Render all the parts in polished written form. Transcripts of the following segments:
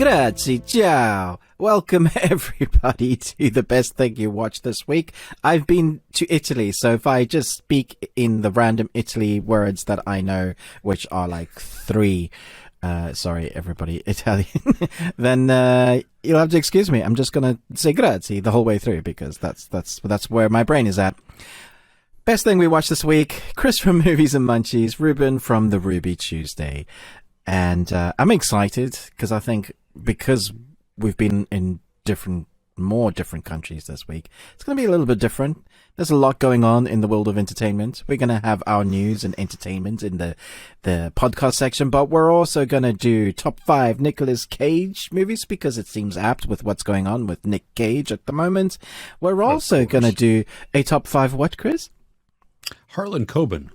Grazie, ciao. Welcome everybody to the best thing you watched this week. I've been to Italy, so if I just speak in the random Italy words that I know, which are like three, sorry everybody, Italian, then you'll have to excuse me. I'm just gonna say grazie the whole way through because that's where my brain is at. Best thing we watched this week, Chris from Movies and Munchies, Ruben from the Ruby Tuesday. And I'm excited because I think because we've been in more different countries this week, it's going to be a little bit different. There's a lot going on in the world of entertainment. We're going to have our news and entertainment in the podcast section, but we're also going to do top 5 Nicolas Cage movies because it seems apt with what's going on with Nick Cage at the moment. We're also going to do a top 5 what, Chris? Harlan Coben.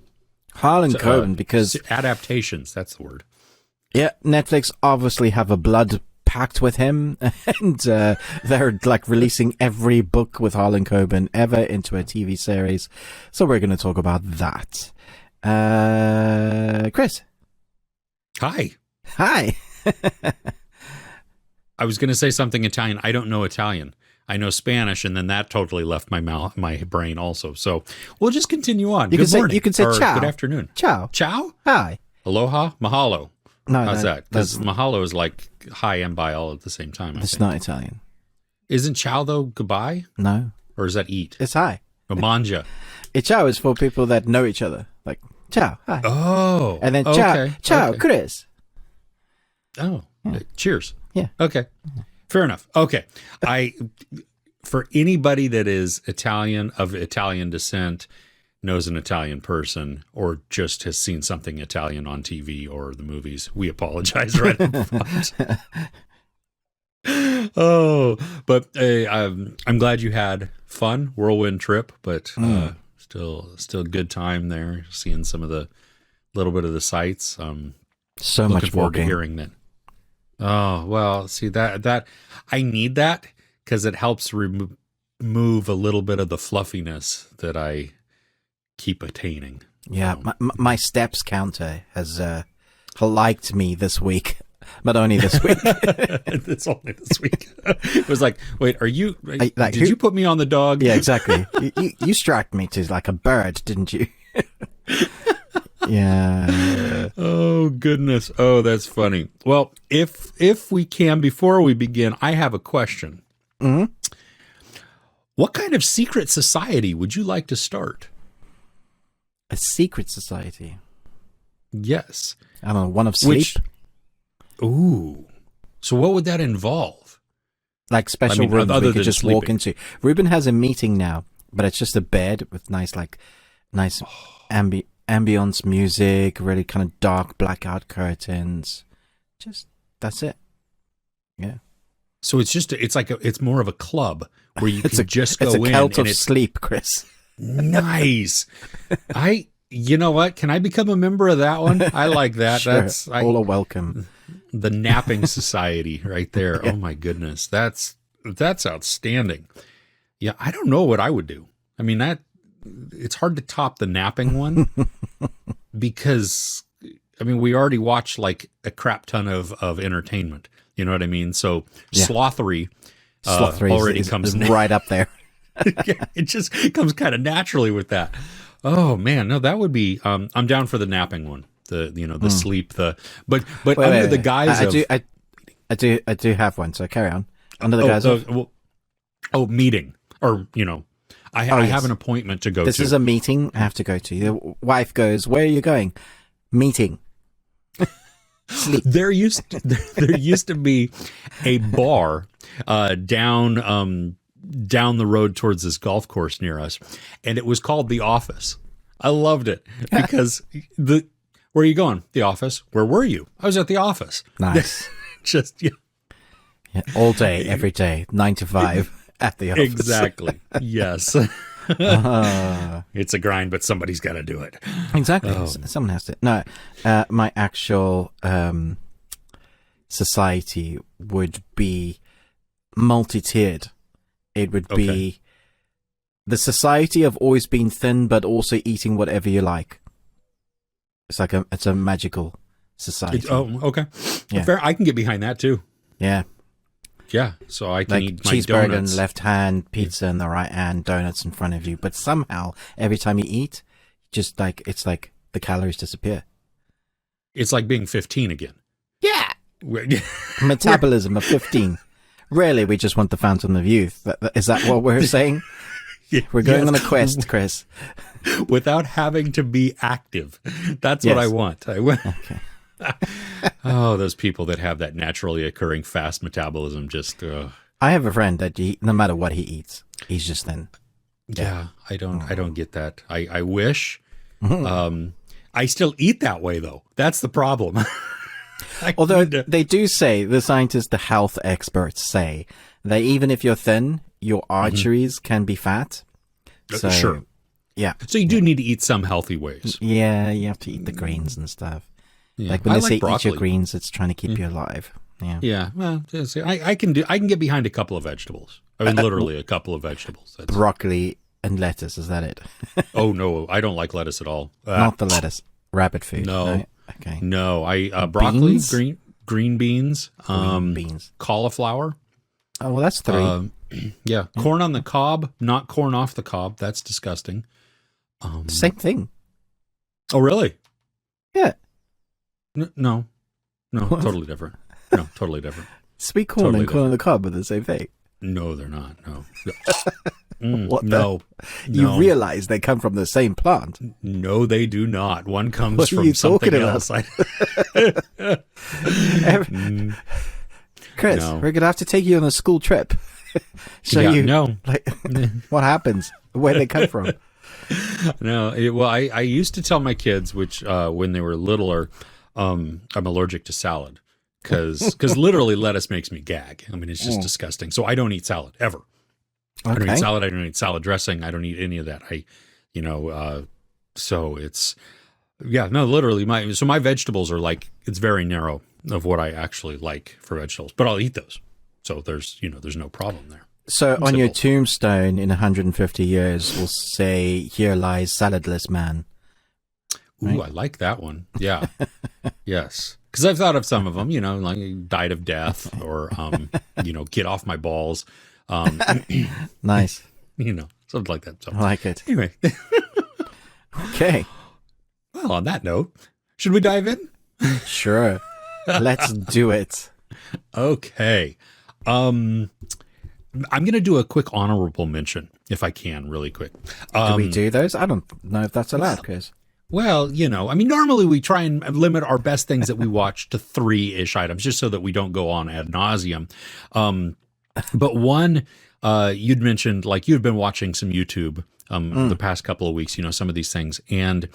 Because adaptations, that's the word. Yeah, Netflix obviously have a blood pact with him, and they're like releasing every book with Harlan Coben ever into a TV series. So we're going to talk about that. Chris. Hi. I was going to say something Italian. I don't know Italian. I know Spanish, and then that totally left my brain also. So we'll just continue on. Good morning. You can say ciao. Good afternoon. Ciao. Ciao? Hi. Aloha? Mahalo. No, how's that? Because mahalo is like hi and bye all at the same time. It's not Italian. Isn't ciao though goodbye? No. Or is that eat? It's hi. Or manja. Ciao is for people that know each other. Like ciao, hi. Oh. And then okay. ciao, okay. Chris. Oh. Yeah. Cheers. Yeah. Okay. Fair enough. Okay. For anybody that is Italian, of Italian descent, knows an Italian person, or just has seen something Italian on TV or the movies, we apologize right up front. Oh, but I'm glad you had fun, whirlwind trip, but still good time there, seeing some of the little bit of the sights. So looking much forward walking. to hearing that. Oh, well, see that I need that because it helps remove a little bit of the fluffiness that I keep attaining. Yeah, my steps counter has liked me this week, but only this week. It's only this week. It was like, wait, are you? Did you put me on the dog? Yeah, exactly. you strapped me to like a bird, didn't you? Yeah. Oh goodness. Oh, that's funny. Well, if we can, before we begin, I have a question. Mm-hmm. What kind of secret society would you like to start? A secret society. Yes. I don't know, one of sleep. Ooh. So what would that involve? Like special rooms we could just sleeping. walk into. Ruben has a meeting now, but it's just a bed with nice ambience music, really kind of dark blackout curtains. Just that's it. Yeah. So it's more of a club where you can just go in. It's a cult of sleep, Chris. Nice. You know what? Can I become a member of that one? I like that. Sure. All are welcome. The napping society right there. Yeah. Oh my goodness. That's outstanding. Yeah. I don't know what I would do. I mean, it's hard to top the napping one because I mean, we already watched like a crap ton of entertainment. You know what I mean? So slothery already comes right up there. Yeah, it just comes kind of naturally with that. Oh man, no, that would be. I'm down for the napping one. The sleep. But under the guise I do have one. So carry on. Under the guise of meeting, or I have an appointment to go to. This is a meeting I have to go to. The wife goes, "Where are you going?" Meeting. Sleep. There used to be a bar down the road towards this golf course near us, and it was called The Office. I loved it because where are you going? The office. Where were you? I was at the office. Nice. Just yeah, all day, every day, 9 to 5 at the office. Exactly. Yes. It's a grind, but somebody's got to do it. Exactly. Someone has to. No, my actual society would be multi-tiered. It would be the society of always being thin, but also eating whatever you like. It's like it's a magical society. Okay. Yeah. Fair. I can get behind that too. Yeah. Yeah, so I can Like eat my cheeseburger in donuts. the left hand, pizza in the right hand, donuts in front of you. But somehow, every time you eat, just like it's like the calories disappear. It's like being 15 again. Yeah. We're- Metabolism of 15. Really, we just want the fountain of youth. Is that what we're saying? We're going Yes. on a quest, Chris. Without having to be active. That's what I Yes. want. I want. Okay. Oh, those people that have that naturally occurring fast metabolism just I have a friend that no matter what he eats, he's just thin. yeah, I don't get that. I wish I still eat that way though. That's the problem. Although they do say, the scientists, the health experts say, that even if you're thin, your arteries can be fat. So, sure. Yeah. So you do need to eat some healthy ways. Yeah, you have to eat the greens and stuff. Yeah. Like when I they say eat broccoli. your greens, it's trying to keep you alive. Yeah. Yeah, well, I can get behind a couple of vegetables. I mean, literally a couple of vegetables. That's, Broccoli and lettuce, is that it? oh no, I don't like lettuce at all. Not the lettuce. Rabbit food. No. Right? Okay. No, broccoli, Beans? green beans, Green beans. cauliflower. Oh, well, that's three. Yeah, corn on the cob, not corn off the cob. That's disgusting. Same thing. Oh, really? Yeah. No, totally different. No, totally different. Sweet corn Totally and corn on the cob are the same thing. No, they're not. No. What the- No. You realize they come from the same plant. No, they do not. One comes What are from you something talking else. Chris, No. we're going to have to take you on a school trip. Show Yeah, you no. like what happens, where they come from. No, I used to tell my kids, which when they were littler, I'm allergic to salad because literally lettuce makes me gag. I mean, it's just disgusting. So I don't eat salad ever. I don't eat salad. I don't eat salad dressing. I don't eat any of that. So it's, yeah, no, literally my vegetables are like, it's very narrow of what I actually like for vegetables, but I'll eat those. So there's no problem there. So on Simple. your tombstone in 150 years, we'll say, "Here lies saladless man." Ooh, Right? I like that one. Yeah. Yes. Because I've thought of some of them, like died of death or, get off my balls. Nice. Something like that. So I like it. anyway, Okay. well, on that note, should we dive in? Sure. Let's do it. Okay. I'm going to do a quick honorable mention if I can really quick. Do we do those? I don't know if that's allowed, Chris. Well, normally we try and limit our best things that we watch to 3-ish items just so that we don't go on ad nauseum. But one, you'd mentioned, like, you've been watching some YouTube the past couple of weeks, some of these things. And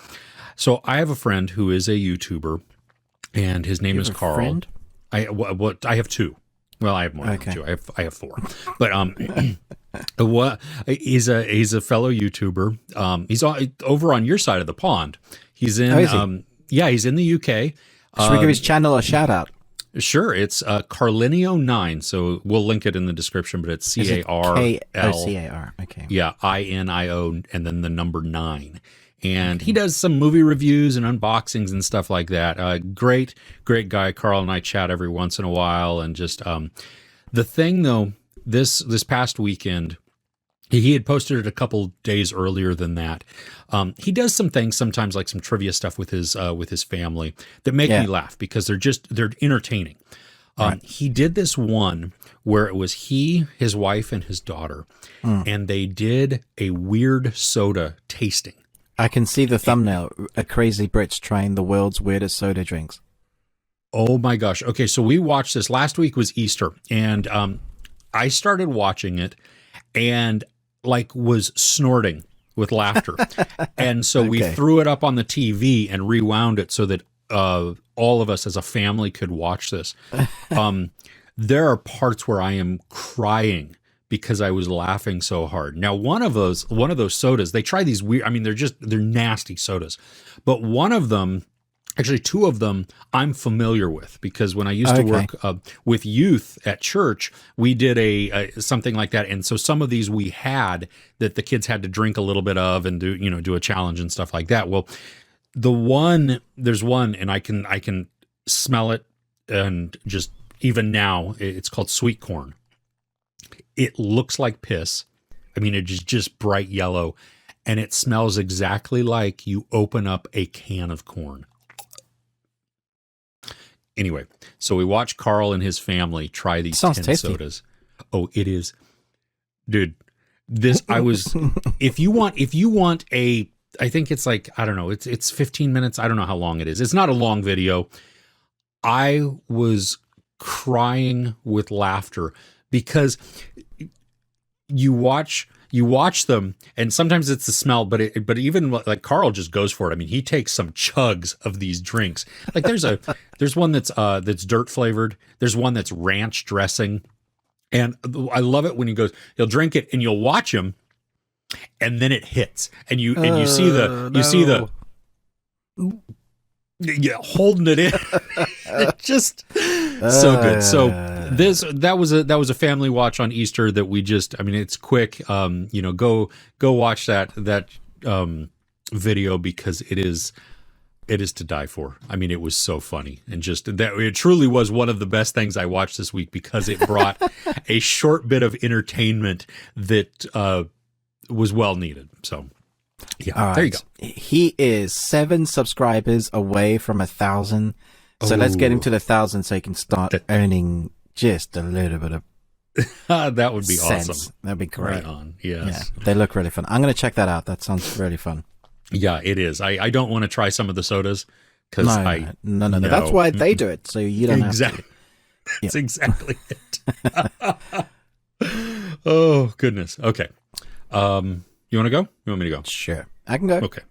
so I have a friend who is a YouTuber, and his name is Carl. Friend? I have two. Well, I have more Okay. than two. I have four. But he's a fellow YouTuber. He's over on your side of the pond. He's in Oh, is he? he's in the UK. Should we give his channel a shout out? Sure, it's Carlinio9. So we'll link it in the description, but it's CARL. CAR. Okay. Yeah, INIO and then the number 9. And he does some movie reviews and unboxings and stuff like that. Great guy. Carl and I chat every once in a while. And just the thing, though, this past weekend, he had posted it a couple days earlier than that. He does some things sometimes, like some trivia stuff with his family that make me laugh because they're entertaining. Right. He did this one where it was he, his wife, and his daughter, and they did a weird soda tasting. I can see the thumbnail. A crazy Brits trying the world's weirdest soda drinks. Oh my gosh. Okay, so we watched this. Last week was Easter, and I started watching it and was snorting with laughter. And so we threw it up on the TV and rewound it so that all of us as a family could watch this. There are parts where I am crying because I was laughing so hard. Now, one of those sodas, they try these weird, they're nasty sodas. But one of them, actually two of them, I'm familiar with because when I used to work with youth at church, we did a something like that. And so some of these we had that the kids had to drink a little bit of and do a challenge and stuff like that. Well, there's one and I can smell it and just even now, it's called sweet corn. It looks like piss. I mean, it is just bright yellow, and it smells exactly like you open up a can of corn. Anyway, so we watched Carl and his family try these 10 sodas. Oh, it is, dude. This if you want a, I think it's like, I don't know, it's 15 minutes. I don't know how long it is. It's not a long video. I was crying with laughter because you watch them, and sometimes it's the smell, but even like Carl just goes for it. I mean, he takes some chugs of these drinks. Like there's one that's dirt flavored. There's one that's ranch dressing. And I love it when he'll drink it and you'll watch him, and then it hits, and you see the holding it in. It's just so good. So that was a family watch on Easter that we just, I mean, it's quick. Go watch that video because it is to die for. I mean, it was so funny, and just that it truly was one of the best things I watched this week because it brought a short bit of entertainment that was well needed. So yeah, right. There you go. He is 7 subscribers away from 1,000. So let's get him to the 1,000 so he can start earning just a little bit of that would be sense. Awesome. That'd be great. Right on. Yes. Yeah, they look really fun. I'm going to check that out. That sounds really fun. Yeah, it is. I don't want to try some of the sodas because no. That's why they do it, so you don't have to. That's exactly it. Oh goodness. Okay. You want to go? You want me to go? Sure, I can go. Okay.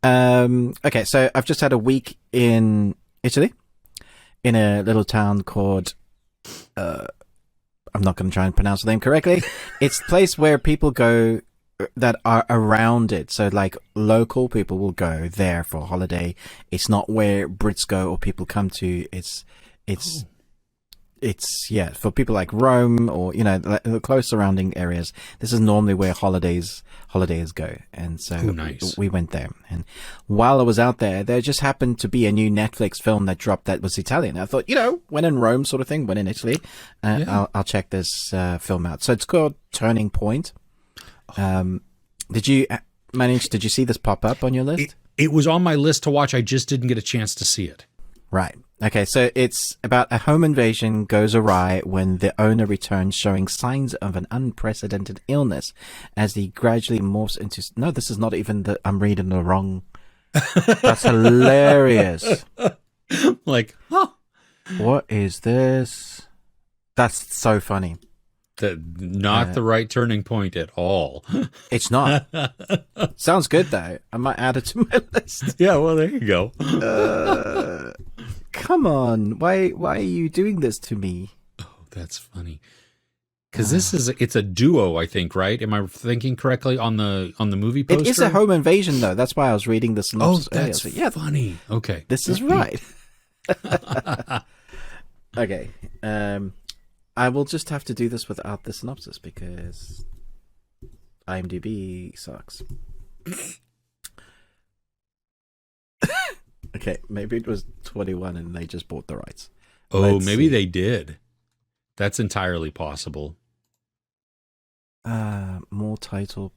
Okay. So I've just had a week in Italy, in a little town called. I'm not going to try and pronounce the name correctly. It's the place where people go that are around it. So like local people will go there for a holiday. It's not where Brits go or people come to. It's for people like Rome or, the close surrounding areas. This is normally where holidays go. And so nice. We went there. And while I was out there just happened to be a new Netflix film that dropped that was Italian. I thought, when in Rome sort of thing, when in Italy, I'll check this film out. So it's called Turning Point. Did you see this pop up on your list? It was on my list to watch. I just didn't get a chance to see it. Right. Okay. So it's about a home invasion goes awry when the owner returns showing signs of an unprecedented illness as he gradually morphs into, no, this is not even I'm reading the wrong. That's hilarious. Like, what is this? That's so funny. Not the right turning point at all. It's not. Sounds good though. I might add it to my list. Yeah, well, there you go. Come on, why are you doing this to me? Oh, that's funny. Because it's a duo, I think, right? Am I thinking correctly on the movie poster? It is a home invasion though. That's why I was reading the synopsis. Oh, that's funny. Okay, this is right. Okay. I will just have to do this without the synopsis because IMDb sucks. Okay, maybe it was 21 and they just bought the rights. Maybe they did. That's entirely possible. More title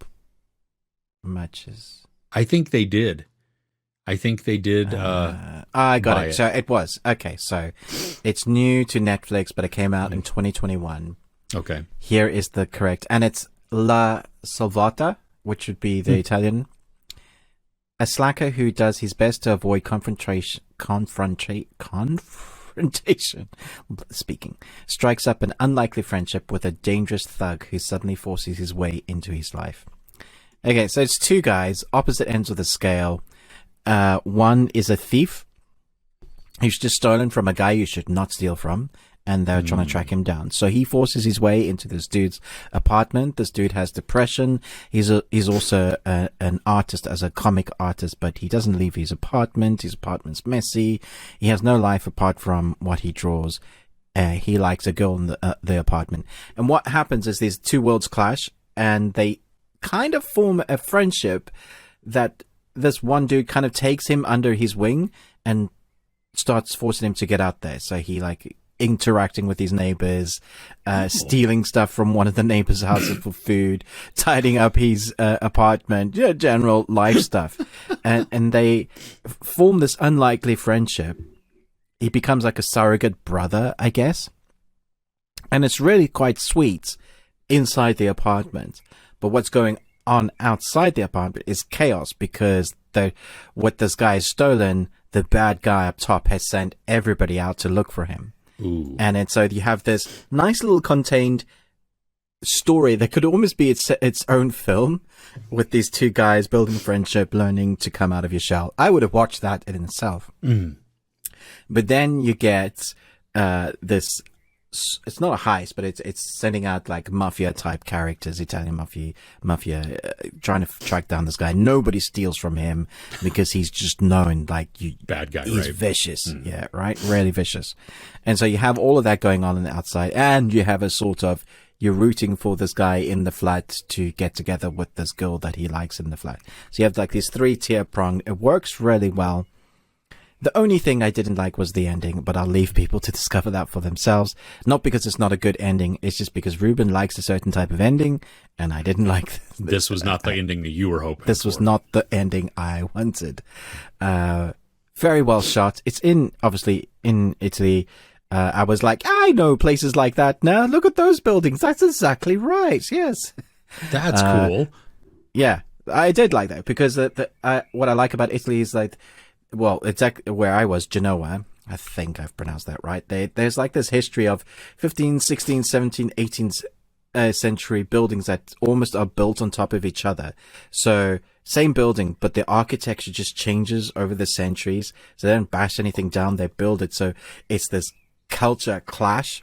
matches. I think they did. I got it. So it was. Okay, so it's new to Netflix, but it came out in 2021. Okay. Here is the correct. And it's La Svolta, which would be the Italian. A slacker who does his best to avoid confrontation, strikes up an unlikely friendship with a dangerous thug who suddenly forces his way into his life. Okay, so it's 2 guys, opposite ends of the scale. One is a thief who's just stolen from a guy you should not steal from, and they're trying to track him down. So he forces his way into this dude's apartment. This dude has depression. He's also an artist, as a comic artist, but he doesn't leave his apartment. His apartment's messy. He has no life apart from what he draws. He likes a girl in the apartment. And what happens is these 2 worlds clash, and they kind of form a friendship that this one dude kind of takes him under his wing and starts forcing him to get out there. So he interacting with his neighbors, stealing stuff from one of the neighbors' houses for food, tidying up his apartment, general life stuff. And they form this unlikely friendship. He becomes like a surrogate brother, I guess. And it's really quite sweet inside the apartment. But what's going on outside the apartment is chaos, because what this guy has stolen, the bad guy up top has sent everybody out to look for him. Ooh. And so you have this nice little contained story that could almost be its own film, with these two guys building friendship, learning to come out of your shell. I would have watched that in itself. Mm. But then you get this. It's not a heist, but it's sending out like mafia type characters, Italian mafia, trying to track down this guy. Nobody steals from him because he's just known, like, bad guy. He's right? vicious, yeah, right, really vicious. And so you have all of that going on the outside, and you have a sort of, you're rooting for this guy in the flat to get together with this girl that he likes in the flat. So you have like this 3-tier prong. It works really well. The only thing I didn't like was the ending, but I'll leave people to discover that for themselves. Not because it's not a good ending, it's just because Ruben likes a certain type of ending, and I didn't like this. Was not the ending that you were hoping This for. was not the ending I wanted. Very well shot. It's obviously in Italy. I was like, I know places like that now. Look at those buildings. That's exactly right. Yes. That's cool. Yeah, I did like that, because what I like about Italy is like, well, exactly where I was, Genoa, I think I've pronounced that right. There's like this history of 15th, 16th, 17th, 18th century buildings that almost are built on top of each other. So same building, but the architecture just changes over the centuries. So they don't bash anything down, they build it. So it's this culture clash.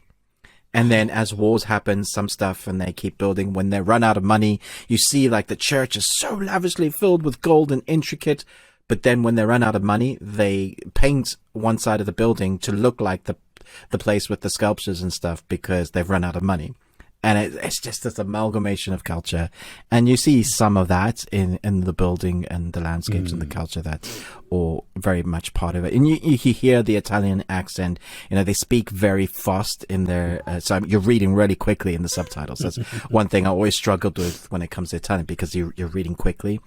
And then as wars happen, some stuff, and they keep building. When they run out of money, you see like the church is so lavishly filled with gold and intricate. But then when they run out of money, they paint one side of the building to look like the place with the sculptures and stuff, because they've run out of money. And it's just this amalgamation of culture. And you see some of that in the building and the landscapes and the culture that's all very much part of it. And you hear the Italian accent. You know, they speak very fast in their, so you're reading really quickly in the subtitles. That's one thing I always struggled with when it comes to Italian, because you're reading quickly.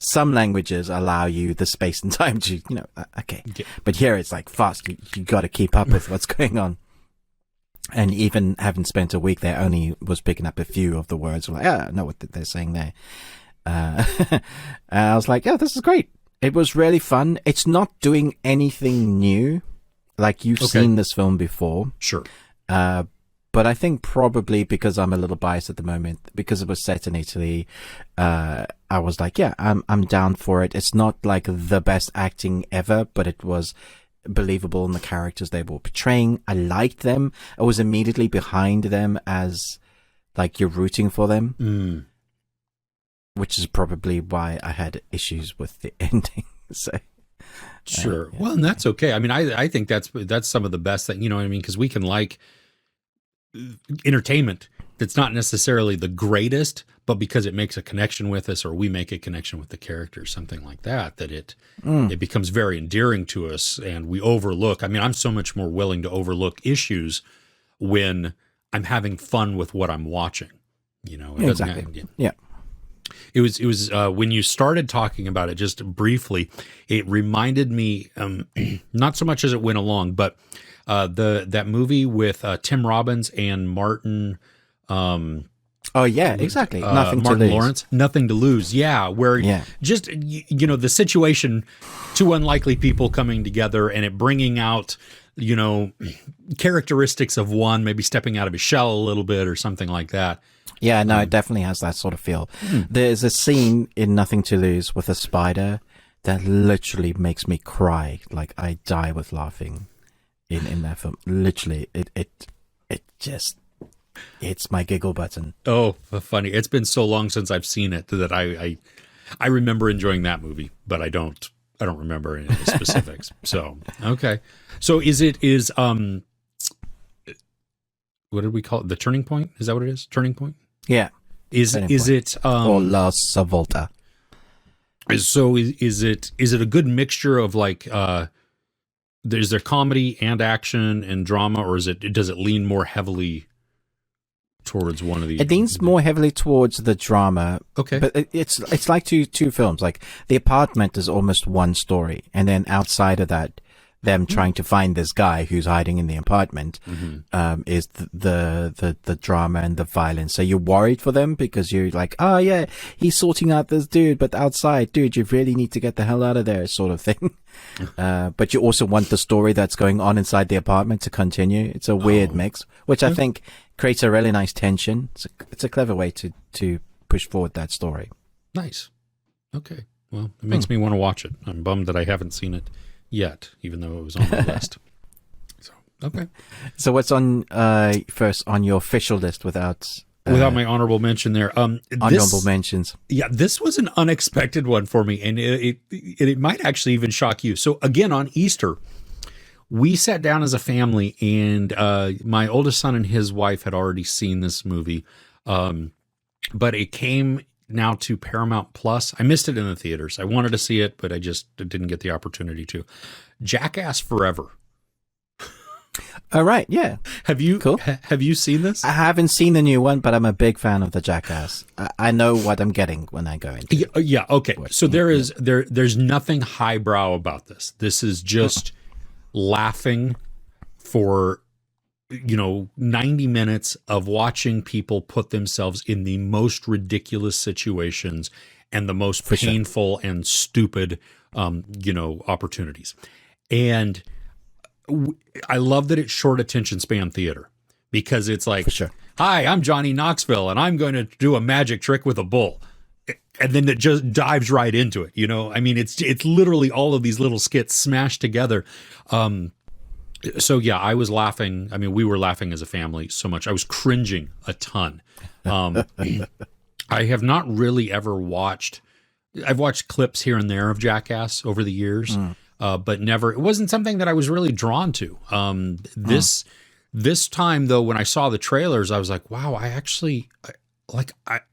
Some languages allow you the space and time to, okay. Yeah. But here it's like fast. You got to keep up with what's going on. And even having spent a week there, only was picking up a few of the words. Like, I know what they're saying there. And I was like, yeah, this is great. It was really fun. It's not doing anything new. Like, you've seen this film before. Sure. But I think probably because I'm a little biased at the moment, because it was set in Italy, I was like, yeah, I'm down for it. It's not like the best acting ever, but it was believable in the characters they were portraying. I liked them. I was immediately behind them, as like you're rooting for them, which is probably why I had issues with the ending. So. Sure. Well, and that's okay. I mean, I think that's some of the best that, you know what I mean? Because we can like entertainment that's not necessarily the greatest, but because it makes a connection with us, or we make a connection with the character, something like that, that it becomes very endearing to us, and we overlook. I mean, I'm so much more willing to overlook issues when I'm having fun with what I'm watching. You know, it exactly. Yeah. It was when you started talking about it just briefly, it reminded me, not so much as it went along, but that movie with Tim Robbins and Martin. Oh yeah, exactly. Nothing Martin to lose. Lawrence, Nothing to Lose. Yeah, where just the situation, two unlikely people coming together, and it bringing out characteristics of one, maybe stepping out of his shell a little bit or something like that. Yeah, no, it definitely has that sort of feel. There's a scene in Nothing to Lose with a spider that literally makes me cry. Like, I die with laughing in that film. Literally, it just, it's my giggle button. Oh, funny. It's been so long since I've seen it that I remember enjoying that movie, but I don't remember any of the specifics. So, okay. So is what did we call it? The Turning Point? Is that what it is? Turning Point? Yeah. Is it or La Svolta? So is it a good mixture of like is there comedy and action and drama, or does it lean more heavily towards one of the? It leans more heavily towards the drama. Okay, but it's like two films. Like The Apartment is almost one story, and then outside of that, them trying to find this guy who's hiding in the apartment is the drama and the violence. So you're worried for them because you're like, oh yeah, he's sorting out this dude, but outside, dude, you really need to get the hell out of there, sort of thing. But you also want the story that's going on inside the apartment to continue. It's a weird mix, which I think creates a really nice tension. It's a clever way to push forward that story. Nice. Okay. Well, it makes me want to watch it. I'm bummed that I haven't seen it yet, even though it was on my list. So, okay. So what's on first on your official list without my honorable mention there? Honorable mentions. Yeah, this was an unexpected one for me, and it might actually even shock you. So again, on Easter, we sat down as a family, and my oldest son and his wife had already seen this movie, but it came now to Paramount Plus. I missed it in the theaters. I wanted to see it, but I just didn't get the opportunity to. Jackass Forever. All right, yeah. Have you seen this? I haven't seen the new one, but I'm a big fan of the Jackass. I know what I'm getting when I go into it. Yeah, okay. So there's nothing highbrow about this. This is just laughing for 90 minutes of watching people put themselves in the most ridiculous situations and the most painful and stupid, opportunities. And I love that it's short attention span theater, because it's like, hi, I'm Johnny Knoxville, and I'm going to do a magic trick with a bull. And then it just dives right into it. I mean, it's literally all of these little skits smashed together. So yeah, I was laughing. I mean, we were laughing as a family so much. I was cringing a ton. I have not really ever watched. I've watched clips here and there of Jackass over the years, but never. It wasn't something that I was really drawn to. This time though, when I saw the trailers, I was like, wow,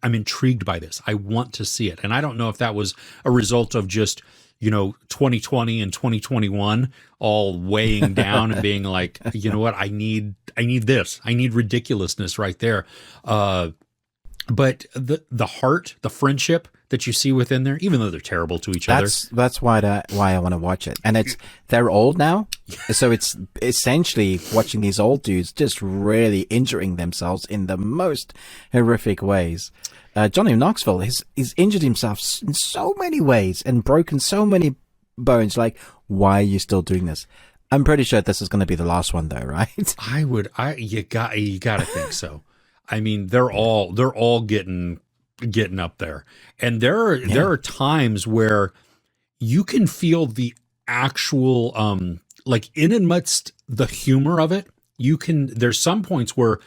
I'm intrigued by this. I want to see it, and I don't know if that was a result of just 2020 and 2021 all weighing down and being like, you know what, I need this. I need ridiculousness right there. But the heart, the friendship that you see within there, even though they're terrible to each other. That's why I want to watch it. And they're old now. So it's essentially watching these old dudes just really injuring themselves in the most horrific ways. Johnny Knoxville he's injured himself in so many ways and broken so many bones. Like, why are you still doing this? I'm pretty sure this is going to be the last one, though, right? You gotta think so. I mean, they're all getting up there, and there are times where you can feel the actual like in amidst the humor of it. There's some points where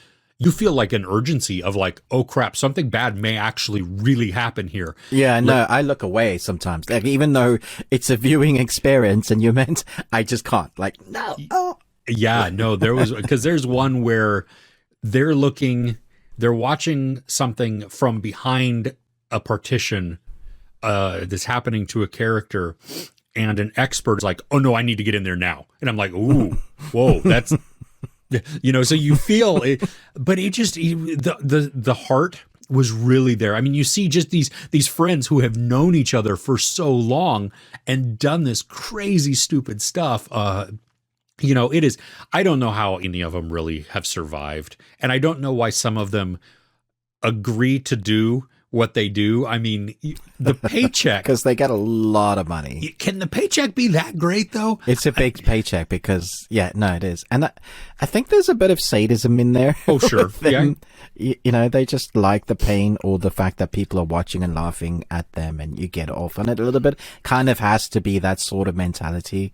you feel like an urgency of like, oh crap, something bad may actually really happen here. Yeah, no, I look away sometimes. Like, even though it's a viewing experience and I just can't. Like, no. Oh. Yeah, no, because there's one where they're watching something from behind a partition that's happening to a character, and an expert's like, oh no, I need to get in there now. And I'm like, ooh, whoa, that's... so you feel it, but it just, the heart was really there. I mean, you see just these friends who have known each other for so long and done this crazy, stupid stuff. It is, I don't know how any of them really have survived. And I don't know why some of them agree to do what they do. I mean, the paycheck. Because they get a lot of money. Can the paycheck be that great, though? It's a big paycheck because, it is. And I think there's a bit of sadism in there. Oh, sure. Yeah. They just like the pain or the fact that people are watching and laughing at them, and you get off on it a little bit. Kind of has to be that sort of mentality.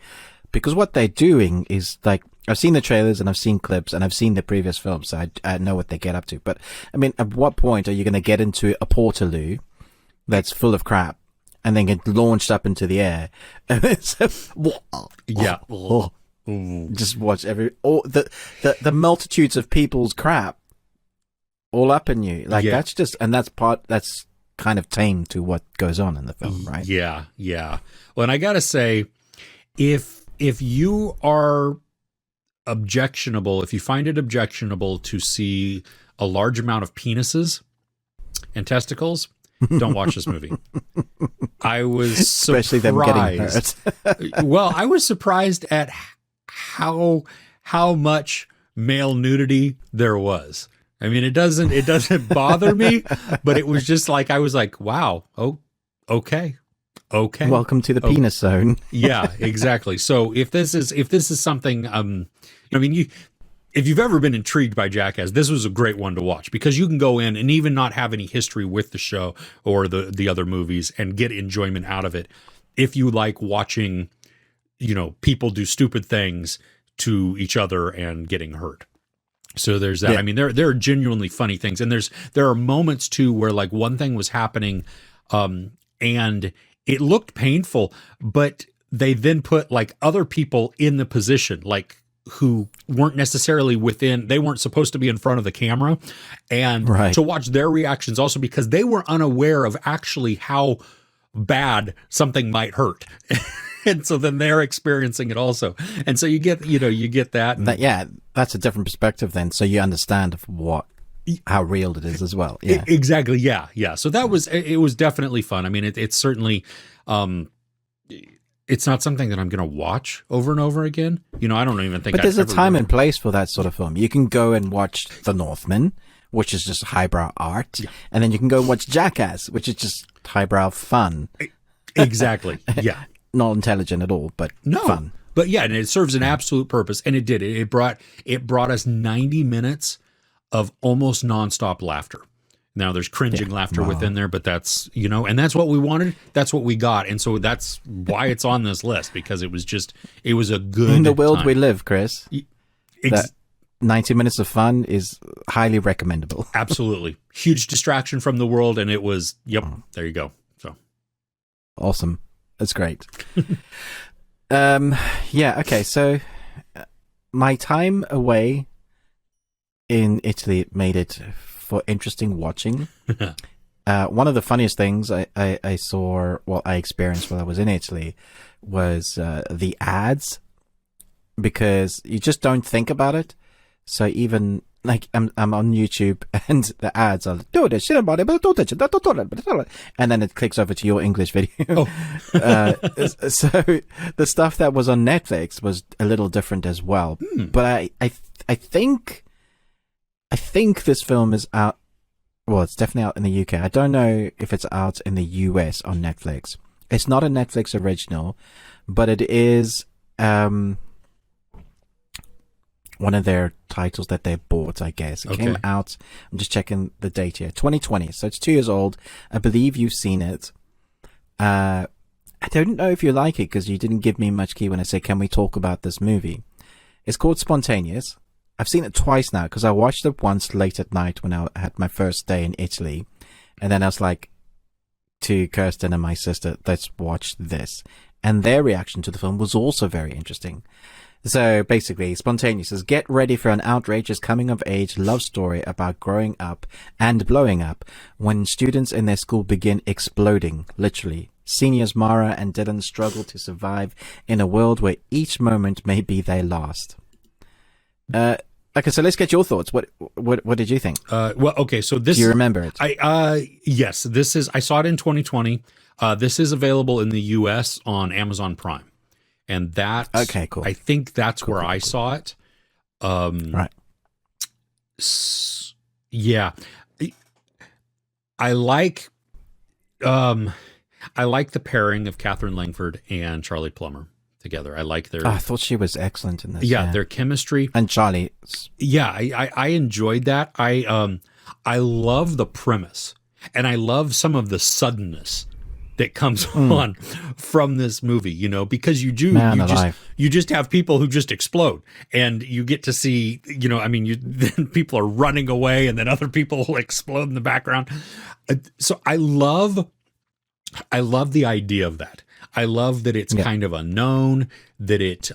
Because what they're doing is, like, I've seen the trailers and I've seen clips and I've seen the previous films, so I know what they get up to. But, I mean, at what point are you going to get into a portaloo that's full of crap and then get launched up into the air? Yeah. Just watch the multitudes of people's crap all up in you. Like, that's kind of tame to what goes on in the film, right? Yeah. Well, and I got to say, if if you are objectionable, if you find it objectionable to see a large amount of penises and testicles, don't watch this movie. I was Especially them getting hurt. Well, I was surprised at how much male nudity there was. I mean, it doesn't bother me, but it was just like, I was like, wow, oh, okay. Welcome to the penis zone. Yeah, exactly. So if this is something, I mean, if you've ever been intrigued by Jackass, this was a great one to watch, because you can go in and even not have any history with the show or the other movies and get enjoyment out of it. If you like watching, people do stupid things to each other and getting hurt. So there's that. Yeah. I mean, there are genuinely funny things, and there are moments too where like one thing was happening, and it looked painful, but they then put like other people in the position, like who weren't necessarily they weren't supposed to be in front of the camera, and to watch their reactions also, because they were unaware of actually how bad something might hurt. And so then they're experiencing it also. And so you get that. That's a different perspective then. So you understand how real it is as well. Yeah, exactly. Yeah. Yeah. So it was definitely fun. I mean, it's certainly, it's not something that I'm going to watch over and over again. I don't even think. But there's a time and place for that sort of film. You can go and watch The Northman, which is just highbrow art, and then you can go watch Jackass, which is just highbrow fun. Exactly. Yeah. Not intelligent at all, but fun. But yeah, and it serves an absolute purpose, and it did. It brought us 90 minutes of almost nonstop laughter. Now there's cringing laughter within there, but that's, and that's what we wanted. That's what we got. And so that's why it's on this list, because it was a good in the world time. We live, Chris. That 90 minutes of fun is highly recommendable. Absolutely. Huge distraction from the world. And it was, there you go. So awesome. That's great. Okay. So my time away in Italy made it for interesting watching. One of the funniest things I experienced while I was in Italy was the ads, because you just don't think about it. So even like I'm on YouTube and the ads are and then it clicks over to your English video. So the stuff that was on Netflix was a little different as well. But I think this film is out. Well, it's definitely out in the UK. I don't know if it's out in the US on Netflix. It's not a Netflix original, but it is one of their titles that they bought, I guess. It came out, I'm just checking the date here, 2020. So it's 2 years old. I believe you've seen it. I don't know if you like it, because you didn't give me much key when I said, can we talk about this movie? It's called Spontaneous. I've seen it twice now, because I watched it once late at night when I had my first day in Italy. And then I was like to Kirsten and my sister, let's watch this. And their reaction to the film was also very interesting. So basically, Spontaneous says, get ready for an outrageous coming-of-age love story about growing up and blowing up when students in their school begin exploding, literally. Seniors Mara and Dylan struggle to survive in a world where each moment may be their last. Okay, so let's get your thoughts. What did you think? So this... Do you remember it? Yes, I saw it in 2020. This is available in the US on Amazon Prime. And that's okay, cool. I think that's where I saw it. Right. Yeah. I like the pairing of Catherine Langford and Charlie Plummer together. I like their... I thought she was excellent in this. Yeah, their chemistry. And Charlie. Yeah, I enjoyed that. I love the premise, and I love some of the suddenness that comes on from this movie, because you just have people who just explode, and you get to see, then people are running away, and then other people will explode in the background. So I love the idea of that. I love that it's kind of unknown, that it,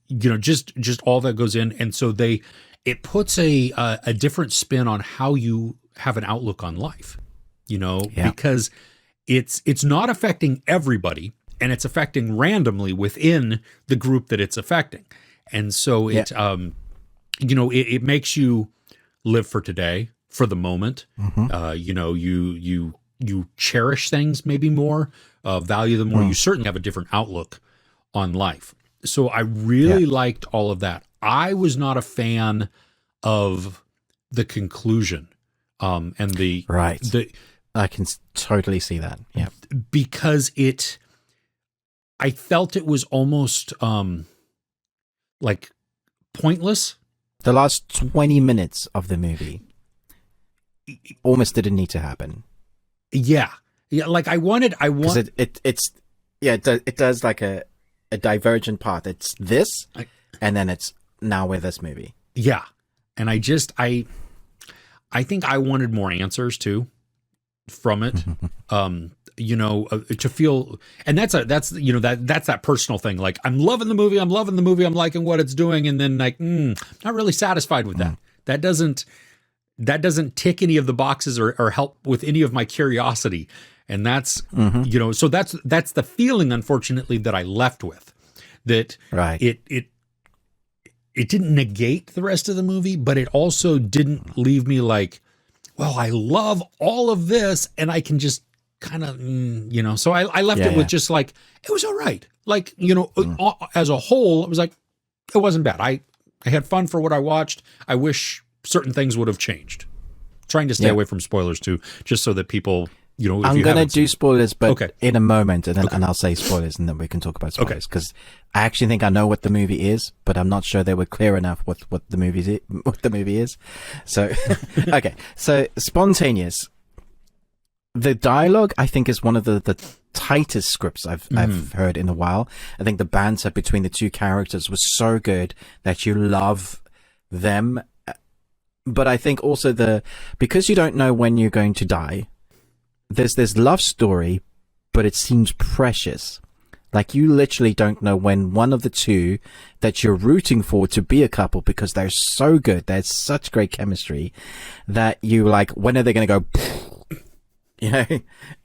just all that goes in. And so it puts a different spin on how you have an outlook on life, because it's not affecting everybody and it's affecting randomly within the group that it's affecting. And so it, it makes you live for today, for the moment. You cherish things maybe more, value them more. You certainly have a different outlook on life. So I really liked all of that. I was not a fan of the conclusion, and the I can totally see that. Yeah, because I felt it was almost like pointless. The last 20 minutes of the movie almost didn't need to happen. Yeah. Like it does like a divergent path. It's this, and then it's now with this movie. Yeah. And I think I wanted more answers too from it. To feel, and that's that personal thing. Like, I'm loving the movie. I'm liking what it's doing. And then like, not really satisfied with that. That doesn't tick any of the boxes or help with any of my curiosity. And that's, so that's the feeling, unfortunately, that I left with. That it didn't negate the rest of the movie, but it also didn't leave me like, well, I love all of this and I can just kind of, so I left it with just like, it was all right. Like, as a whole, it was like, it wasn't bad. I had fun for what I watched. I wish certain things would have changed. Trying to stay away from spoilers too, just so that people, I'm going to do spoilers, but in a moment, and I'll say spoilers, and then we can talk about spoilers. Because I actually think I know what the movie is, but I'm not sure they were clear enough what the movie is. So, okay. So, Spontaneous. The dialogue, I think, is one of the tightest scripts I've heard in a while. I think the banter between the two characters was so good that you love them. But I think also because you don't know when you're going to die, there's this love story, but it seems precious. Like, you literally don't know when one of the two that you're rooting for to be a couple, because they're so good, there's such great chemistry, that you like, when are they going to go,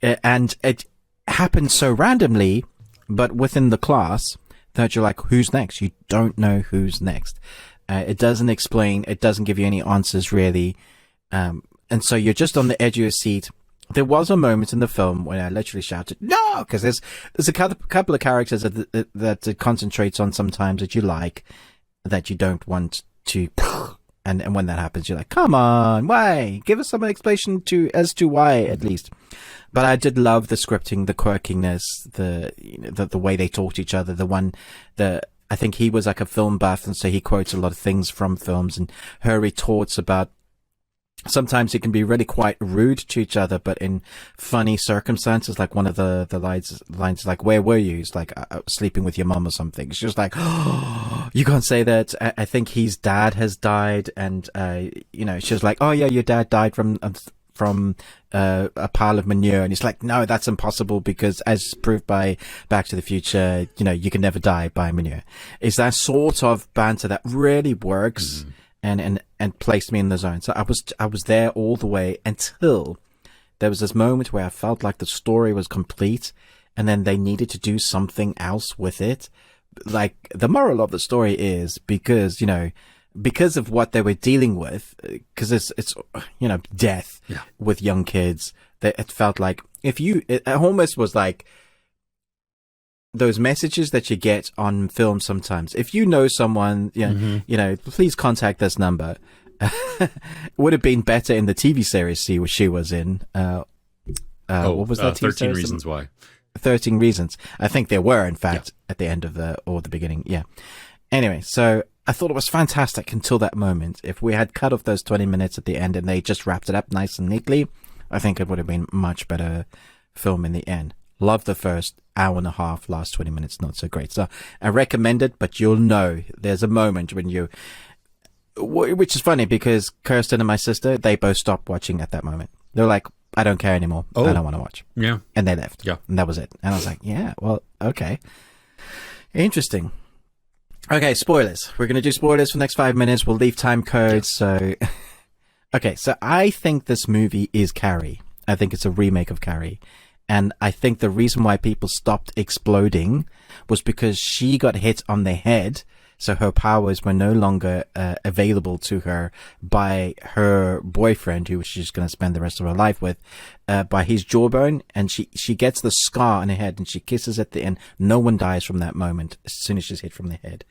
and it happens so randomly, but within the class, that you're like, who's next? You don't know who's next. It doesn't explain, it doesn't give you any answers really. And so you're just on the edge of your seat. There was a moment in the film when I literally shouted, no! Because there's a couple of characters that it concentrates on sometimes that you like, that you don't want to, and when that happens, you're like, come on, why? Give us some explanation as to why, at least. But I did love the scripting, the quirkiness, the way they talk to each other, I think he was like a film buff, and so he quotes a lot of things from films, and her retorts about sometimes it can be really quite rude to each other, but in funny circumstances. Like, one of the lines like, where were you? It's like, sleeping with your mom or something. She's just like, oh, you can't say that. I think his dad has died, and she was like, oh yeah, your dad died from a pile of manure, and it's like, no, that's impossible, because as proved by Back to the Future, you can never die by manure. It's that sort of banter that really works and placed me in the zone. So I was there all the way until there was this moment where I felt like the story was complete, and then they needed to do something else with it. Like, the moral of the story is, because of what they were dealing with, because it's death with young kids, that it felt like it almost was like those messages that you get on film sometimes. If you know someone, please contact this number. Would have been better in the TV series she was in. What was that? 13 Reasons Why. 13 Reasons. I think there were, in fact, at the end of the beginning. Yeah. Anyway, so I thought it was fantastic until that moment. If we had cut off those 20 minutes at the end and they just wrapped it up nice and neatly, I think it would have been much better film in the end. Love the first hour and a half, last 20 minutes, not so great. So I recommend it, but you'll know there's a moment when which is funny, because Kirsten and my sister, they both stopped watching at that moment. They're like, I don't care anymore. I don't want to watch. Yeah. And they left. Yeah. And that was it. And I was like, yeah, well, okay. Interesting. Okay, spoilers. We're going to do spoilers for the next 5 minutes. We'll leave time codes. So, okay, so I think this movie is Carrie. I think it's a remake of Carrie. And I think the reason why people stopped exploding was because she got hit on the head. So her powers were no longer available to her by her boyfriend, who she's going to spend the rest of her life with, by his jawbone. And she gets the scar on her head and she kisses at the end. No one dies from that moment as soon as she's hit from the head.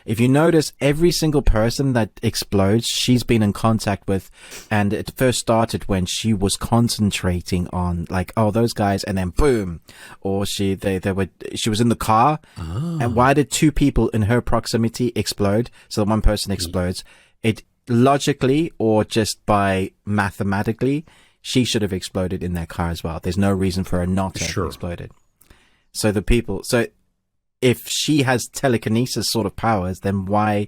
If you notice, every single person that explodes, she's been in contact with. And it first started when she was concentrating on, like, oh, those guys, and then boom. Or she was in the car. Oh. And why did two people in her proximity explode? So one person explodes. It logically, or just by mathematically, she should have exploded in that car as well. There's no reason for her not to have exploded. So if she has telekinesis sort of powers, then why?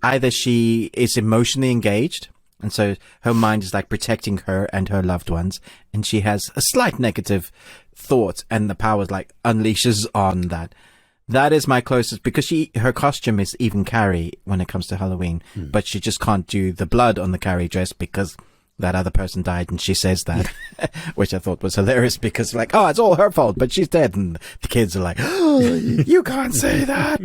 Either she is emotionally engaged, and so her mind is like protecting her and her loved ones, and she has a slight negative thought, and the powers like unleashes on that. That is my closest, because her costume is even Carrie when it comes to Halloween, but she just can't do the blood on the Carrie dress because that other person died, and she says that, which I thought was hilarious because like, oh, it's all her fault, but she's dead, and the kids are like, oh, you can't say that.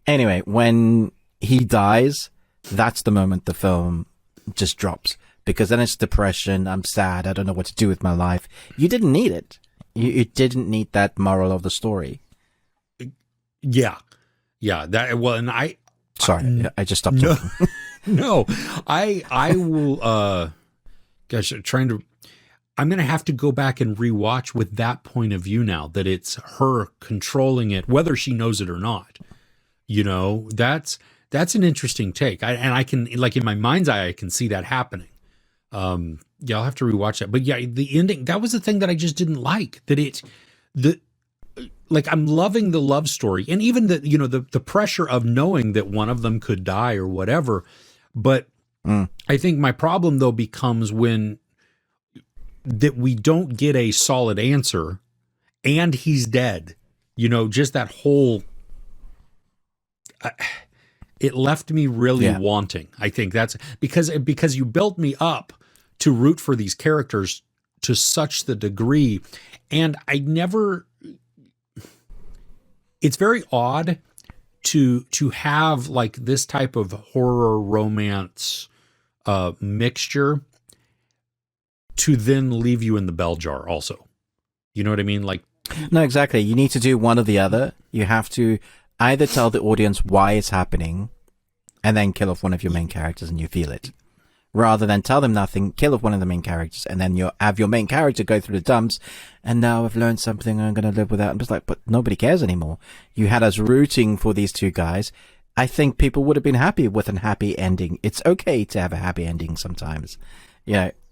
Anyway, when he dies, that's the moment the film just drops, because then it's depression. I'm sad. I don't know what to do with my life. You didn't need it. You didn't need that moral of the story. Yeah. That, well, and sorry, I just stopped talking. No, I will, gosh, I'm going to have to go back and rewatch with that point of view now, that it's her controlling it, whether she knows it or not. You know, that's an interesting take. I can, like, in my mind's eye, I can see that happening. Yeah, I'll have to rewatch that. But yeah, the ending, that was the thing that I just didn't like, like, I'm loving the love story, and even the pressure of knowing that one of them could die or whatever. But I think my problem though becomes when that we don't get a solid answer and he's dead, just that whole, it left me really wanting. I think that's because you built me up to root for these characters to such the degree. And it's very odd to have like this type of horror romance mixture to then leave you in the bell jar also. You know what I mean? Like, no, exactly. You need to do one or the other. You have to either tell the audience why it's happening and then kill off one of your main characters and you feel it. Rather than tell them nothing, kill off one of the main characters, and then you have your main character go through the dumps, and now I've learned something, I'm going to live with that. I'm just like, but nobody cares anymore. You had us rooting for these two guys. I think people would have been happy with an happy ending. It's okay to have a happy ending sometimes.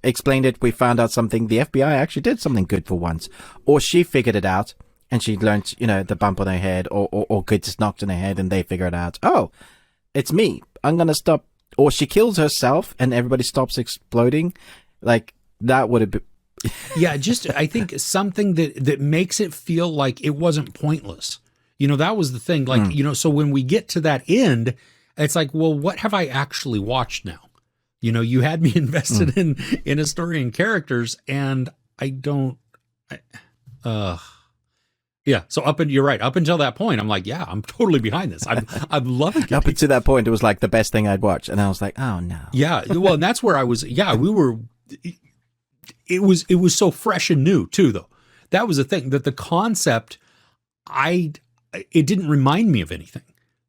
Explained it, we found out something, the FBI actually did something good for once. Or she figured it out, and she learned, the bump on her head, or gets knocked on her head, and they figure it out. Oh, it's me. I'm going to stop. Or she kills herself and everybody stops exploding. Like, that would have been... Yeah, just, I think something that makes it feel like it wasn't pointless. That was the thing. Like, so when we get to that end, it's like, well, what have I actually watched now? You had me invested in a story and characters, and I don't... Yeah, so you're right. Up until that point, I'm like, yeah, I'm totally behind this. I'm loving it. Up until that point, it was like the best thing I'd watched, and I was like, oh no. Yeah, well, and that's where I was. Yeah, we were. It was so fresh and new too, though. That was the thing, that the concept, it didn't remind me of anything.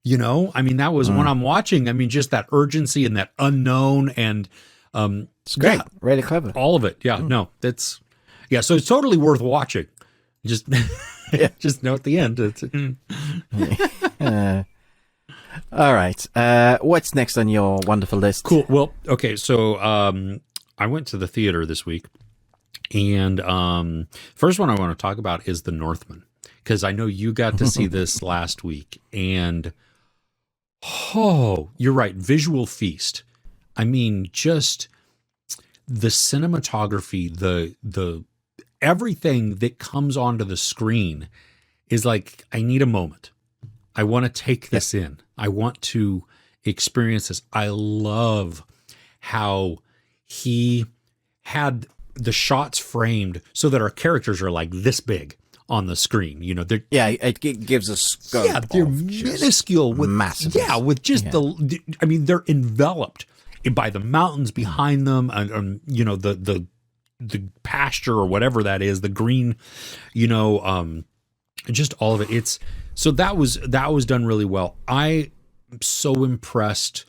I mean, that was when I'm watching. I mean, just that urgency and that unknown, and it's great, really clever, all of it. Yeah, no, so it's totally worth watching. Just. Yeah, just know at the end. All right. What's next on your wonderful list? Cool. Well, okay. So I went to the theater this week, and first one I want to talk about is The Northman, because I know you got to see this last week, and you're right, visual feast. I mean, just the cinematography, the everything that comes onto the screen is like, I need a moment. I want to take this in. I want to experience this. I love how he had the shots framed so that our characters are like this big on the screen. You know, they're it gives a scope. yeah, they're minuscule with massive. Yeah, with just I mean, they're enveloped by the mountains behind them, and you know, the pasture or whatever that is, the green, you know, just all of it. It's so that was done really well. I'm so impressed.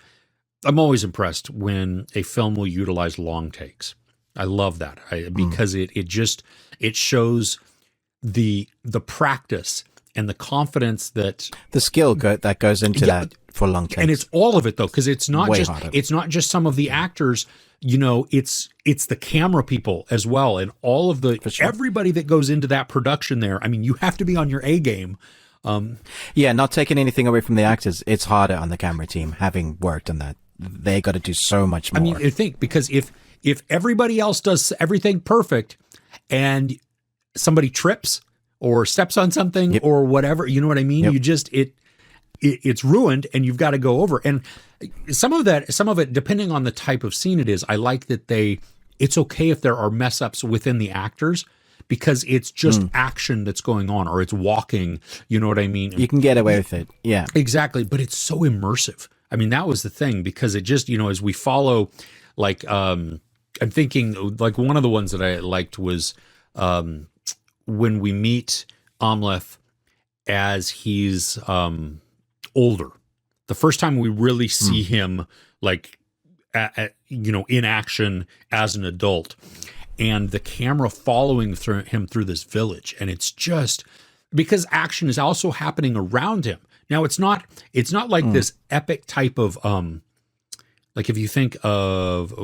I'm always impressed when a film will utilize long takes. I love that because it shows the practice and the confidence that the skill that goes into that for long takes. And it's all of it though, because it's not harder. It's not just some of the actors. You know, it's the camera people as well, and all of everybody that goes into that production there. I mean, you have to be on your A game. Not taking anything away from the actors, it's harder on the camera team having worked on that. They got to do so much more. I mean, I think because if everybody else does everything perfect and somebody trips or steps on something or whatever, you know what I mean? You just it's ruined and you've got to go over. And some of it, depending on the type of scene it is, I like that it's okay if there are mess ups within the actors because it's just action that's going on, or it's walking, you know what I mean? You can get away with it. Yeah, exactly. But it's so immersive. I mean, that was the thing, because it just, you know, as we follow, like, I'm thinking like one of the ones that I liked was, when we meet Amleth as he's, older. The first time we really see him, like, you know, in action as an adult, and the camera following him through this village, and it's just because action is also happening around him. Now it's not like this epic type of like if you think of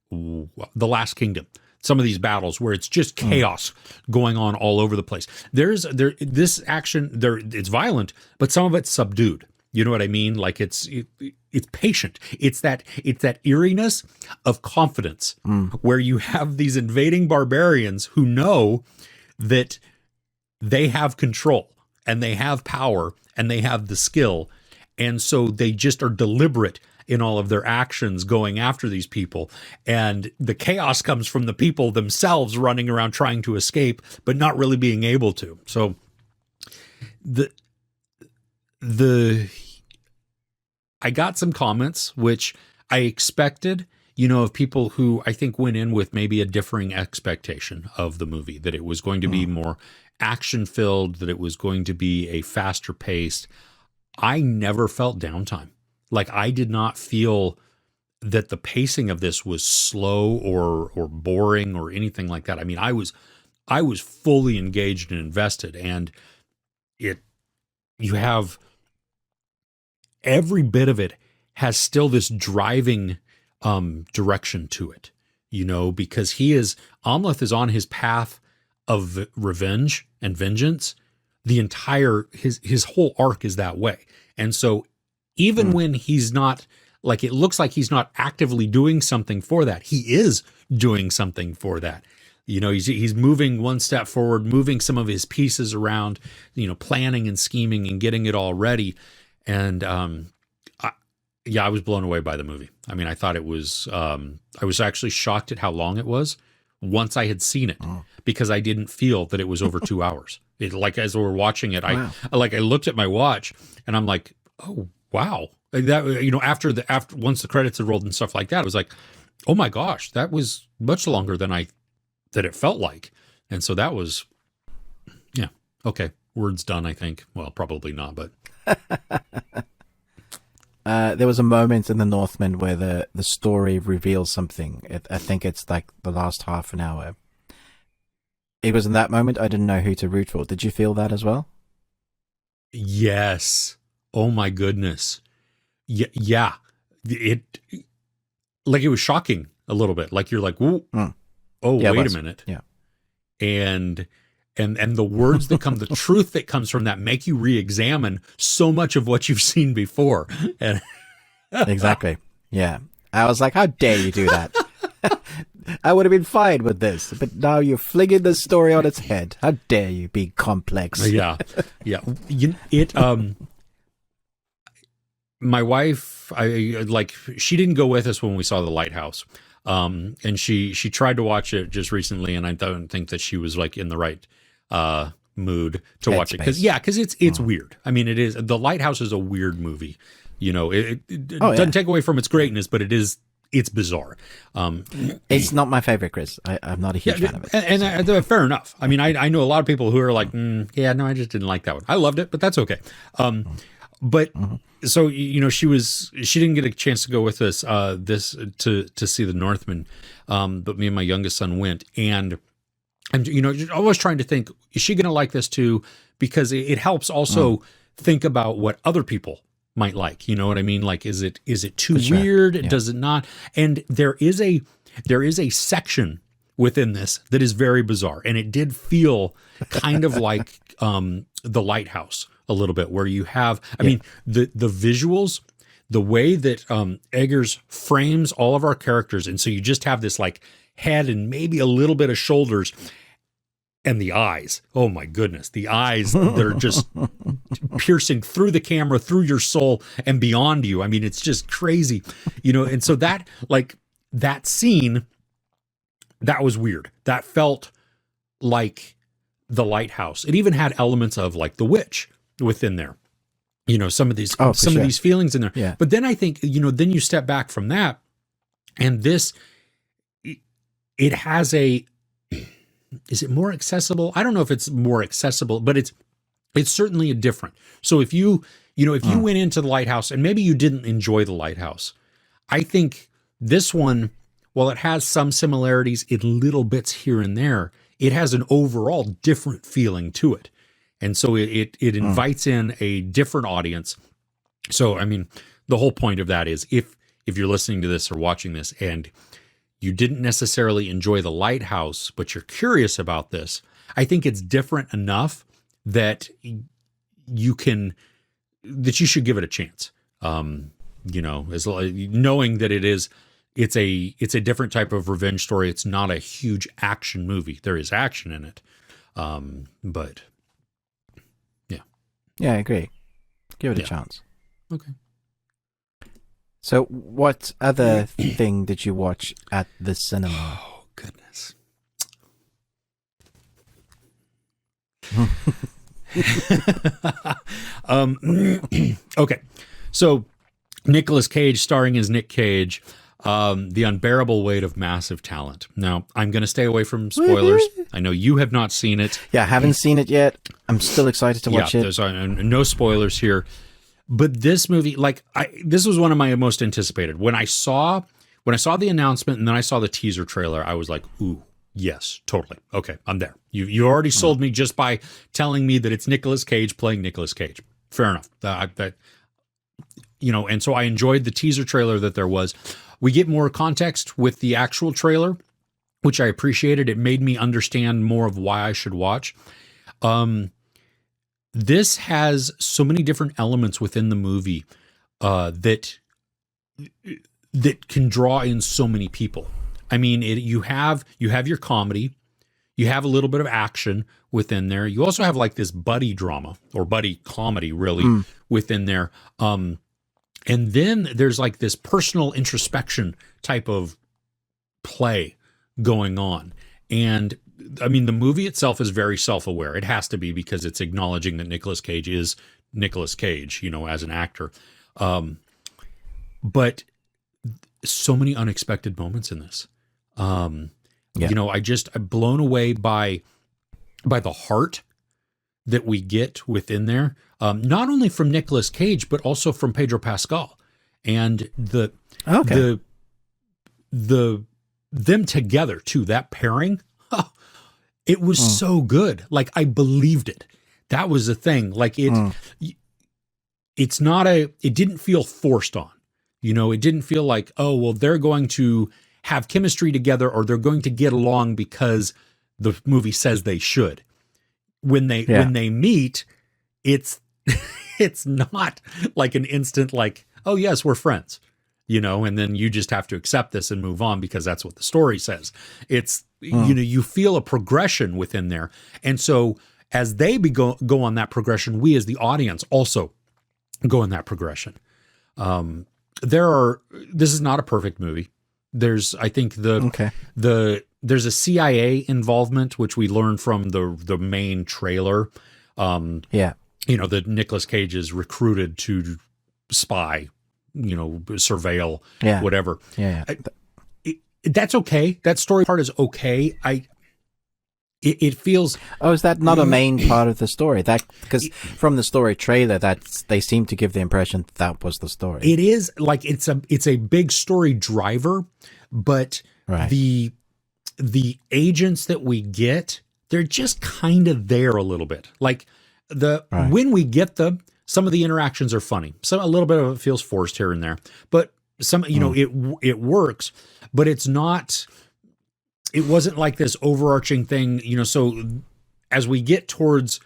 The Last Kingdom, some of these battles where it's just chaos going on all over the place. This action it's violent, but some of it's subdued. You know what I mean? Like it's patient. It's that eeriness of confidence where you have these invading barbarians who know that they have control and they have power and they have the skill. And so they just are deliberate in all of their actions going after these people. And the chaos comes from the people themselves running around trying to escape, but not really being able to. So I got some comments, which I expected, you know, of people who I think went in with maybe a differing expectation of the movie, that it was going to be more action filled, that it was going to be a faster paced. I never felt downtime. Like, I did not feel that the pacing of this was slow or boring or anything like that. I mean, I was fully engaged and invested, and you have every bit of it has still this driving direction to it, you know, because Amleth is on his path of revenge and vengeance. The entire, his whole arc is that way. And so even when he's not, like, it looks like he's not actively doing something for that, he is doing something for that. You know, he's moving one step forward, moving some of his pieces around, you know, planning and scheming and getting it all ready. And I was blown away by the movie. I mean, I thought it was, I was actually shocked at how long it was once I had seen it, because I didn't feel that it was over 2 hours. Like, as we were watching it, I looked at my watch and I'm like, oh, wow. Like that, you know, after once the credits had rolled and stuff like that, I was like, oh my gosh, that was much longer than it felt like. And so that was, yeah. Okay. Word's done, I think. Well, probably not, but. There was a moment in the Northman where the story reveals something. I think it's like the last half an hour. It was in that moment I didn't know who to root for. Did you feel that as well? Yes. Oh my goodness. Yeah. It was shocking a little bit. Like, you're like, whoa, wait a minute. Yeah. And the words that come, the truth that comes from that, make you re-examine so much of what you've seen before. And exactly. Yeah. I was like, how dare you do that? I would have been fine with this, but now you're flinging the story on its head. How dare you be complex? Yeah. My wife, she didn't go with us when we saw The Lighthouse. And she tried to watch it just recently, and I don't think that she was like in the right mood to watch it because it's weird. I mean, it is. The Lighthouse is a weird movie. You know, it doesn't take away from its greatness, but it's bizarre. It's not my favorite, Chris. I'm not a huge fan of it. And fair enough. I mean, I know a lot of people who are like, yeah, no, I just didn't like that one. I loved it, but that's okay. But so, you know, she didn't get a chance to go with us to see the Northman. But me and my youngest son went, and you know, always trying to think, is she going to like this too? Because it helps also think about what other people might like. You know what I mean? Like, is it too weird? Yeah. Does it not? And there is a section within this that is very bizarre, and it did feel kind of like the Lighthouse a little bit, where you have, I mean, the visuals, the way that Eggers frames all of our characters, and so you just have this like head and maybe a little bit of shoulders. And the eyes, oh my goodness, the eyes that are just piercing through the camera, through your soul and beyond you. I mean, it's just crazy, you know? And so that scene, that was weird. That felt like the Lighthouse. It even had elements of like The Witch within there, you know, some of these of these feelings in there. Yeah. But then I think, you know, then you step back from that, and it has is it more accessible? I don't know if it's more accessible, but it's certainly a different. So if you went into the Lighthouse and maybe you didn't enjoy the Lighthouse, I think this one, while it has some similarities in little bits here and there, it has an overall different feeling to it. And so it invites in a different audience. So, I mean, the whole point of that is if you're listening to this or watching this and you didn't necessarily enjoy the Lighthouse, but you're curious about this, I think it's different enough that you should give it a chance. You know, as knowing that it's a different type of revenge story. It's not a huge action movie. There is action in it. But yeah. Yeah, I agree. Give it a chance. Okay. So what other thing did you watch at the cinema? Oh, goodness. Okay. So Nicolas Cage starring as Nick Cage, The Unbearable Weight of Massive Talent. Now, I'm going to stay away from spoilers. I know you have not seen it. Yeah, I haven't seen it yet. I'm still excited to watch it. There's no spoilers here. But this movie, this was one of my most anticipated. When I saw the announcement and then I saw the teaser trailer, I was like, ooh, yes, totally. Okay, I'm there. You already sold me just by telling me that it's Nicolas Cage playing Nicolas Cage. Fair enough. And so I enjoyed the teaser trailer that there was. We get more context with the actual trailer, which I appreciated. It made me understand more of why I should watch. This has so many different elements within the movie that can draw in so many people. I mean, you have your comedy, you have a little bit of action within there. You also have like this buddy drama or buddy comedy, really, within there. And then there's like this personal introspection type of play going on. And I mean, the movie itself is very self-aware. It has to be, because it's acknowledging that Nicolas Cage is Nicolas Cage, as an actor. But so many unexpected moments in this. I'm blown away by the heart that we get within there. Not only from Nicolas Cage, but also from Pedro Pascal, and them together too. That pairing. It was so good. Like, I believed it. That was the thing. Like, it didn't feel forced on, it didn't feel like, oh, well, they're going to have chemistry together or they're going to get along because the movie says they should. When they meet, it's not like an instant, like, oh yes, we're friends, and then you just have to accept this and move on because that's what the story says. It's, you feel a progression within there. And so as they go on that progression, we as the audience also go in that progression. This is not a perfect movie. There's, I think Okay. there's a CIA involvement, which we learn from the main trailer. Yeah. That Nicolas Cage is recruited to spy, surveil, Yeah. whatever. Yeah. That's okay. That story part is okay. It feels. Oh, is that not a main part of the story? That because from the story trailer, that they seem to give the impression that was the story. It is like it's a big story driver, but Right. the agents that we get, they're just kind of there a little bit. Like when we get them, some of the interactions are funny. So a little bit of it feels forced here and there, but some it works, but it's not. It wasn't like this overarching thing, so as we get towards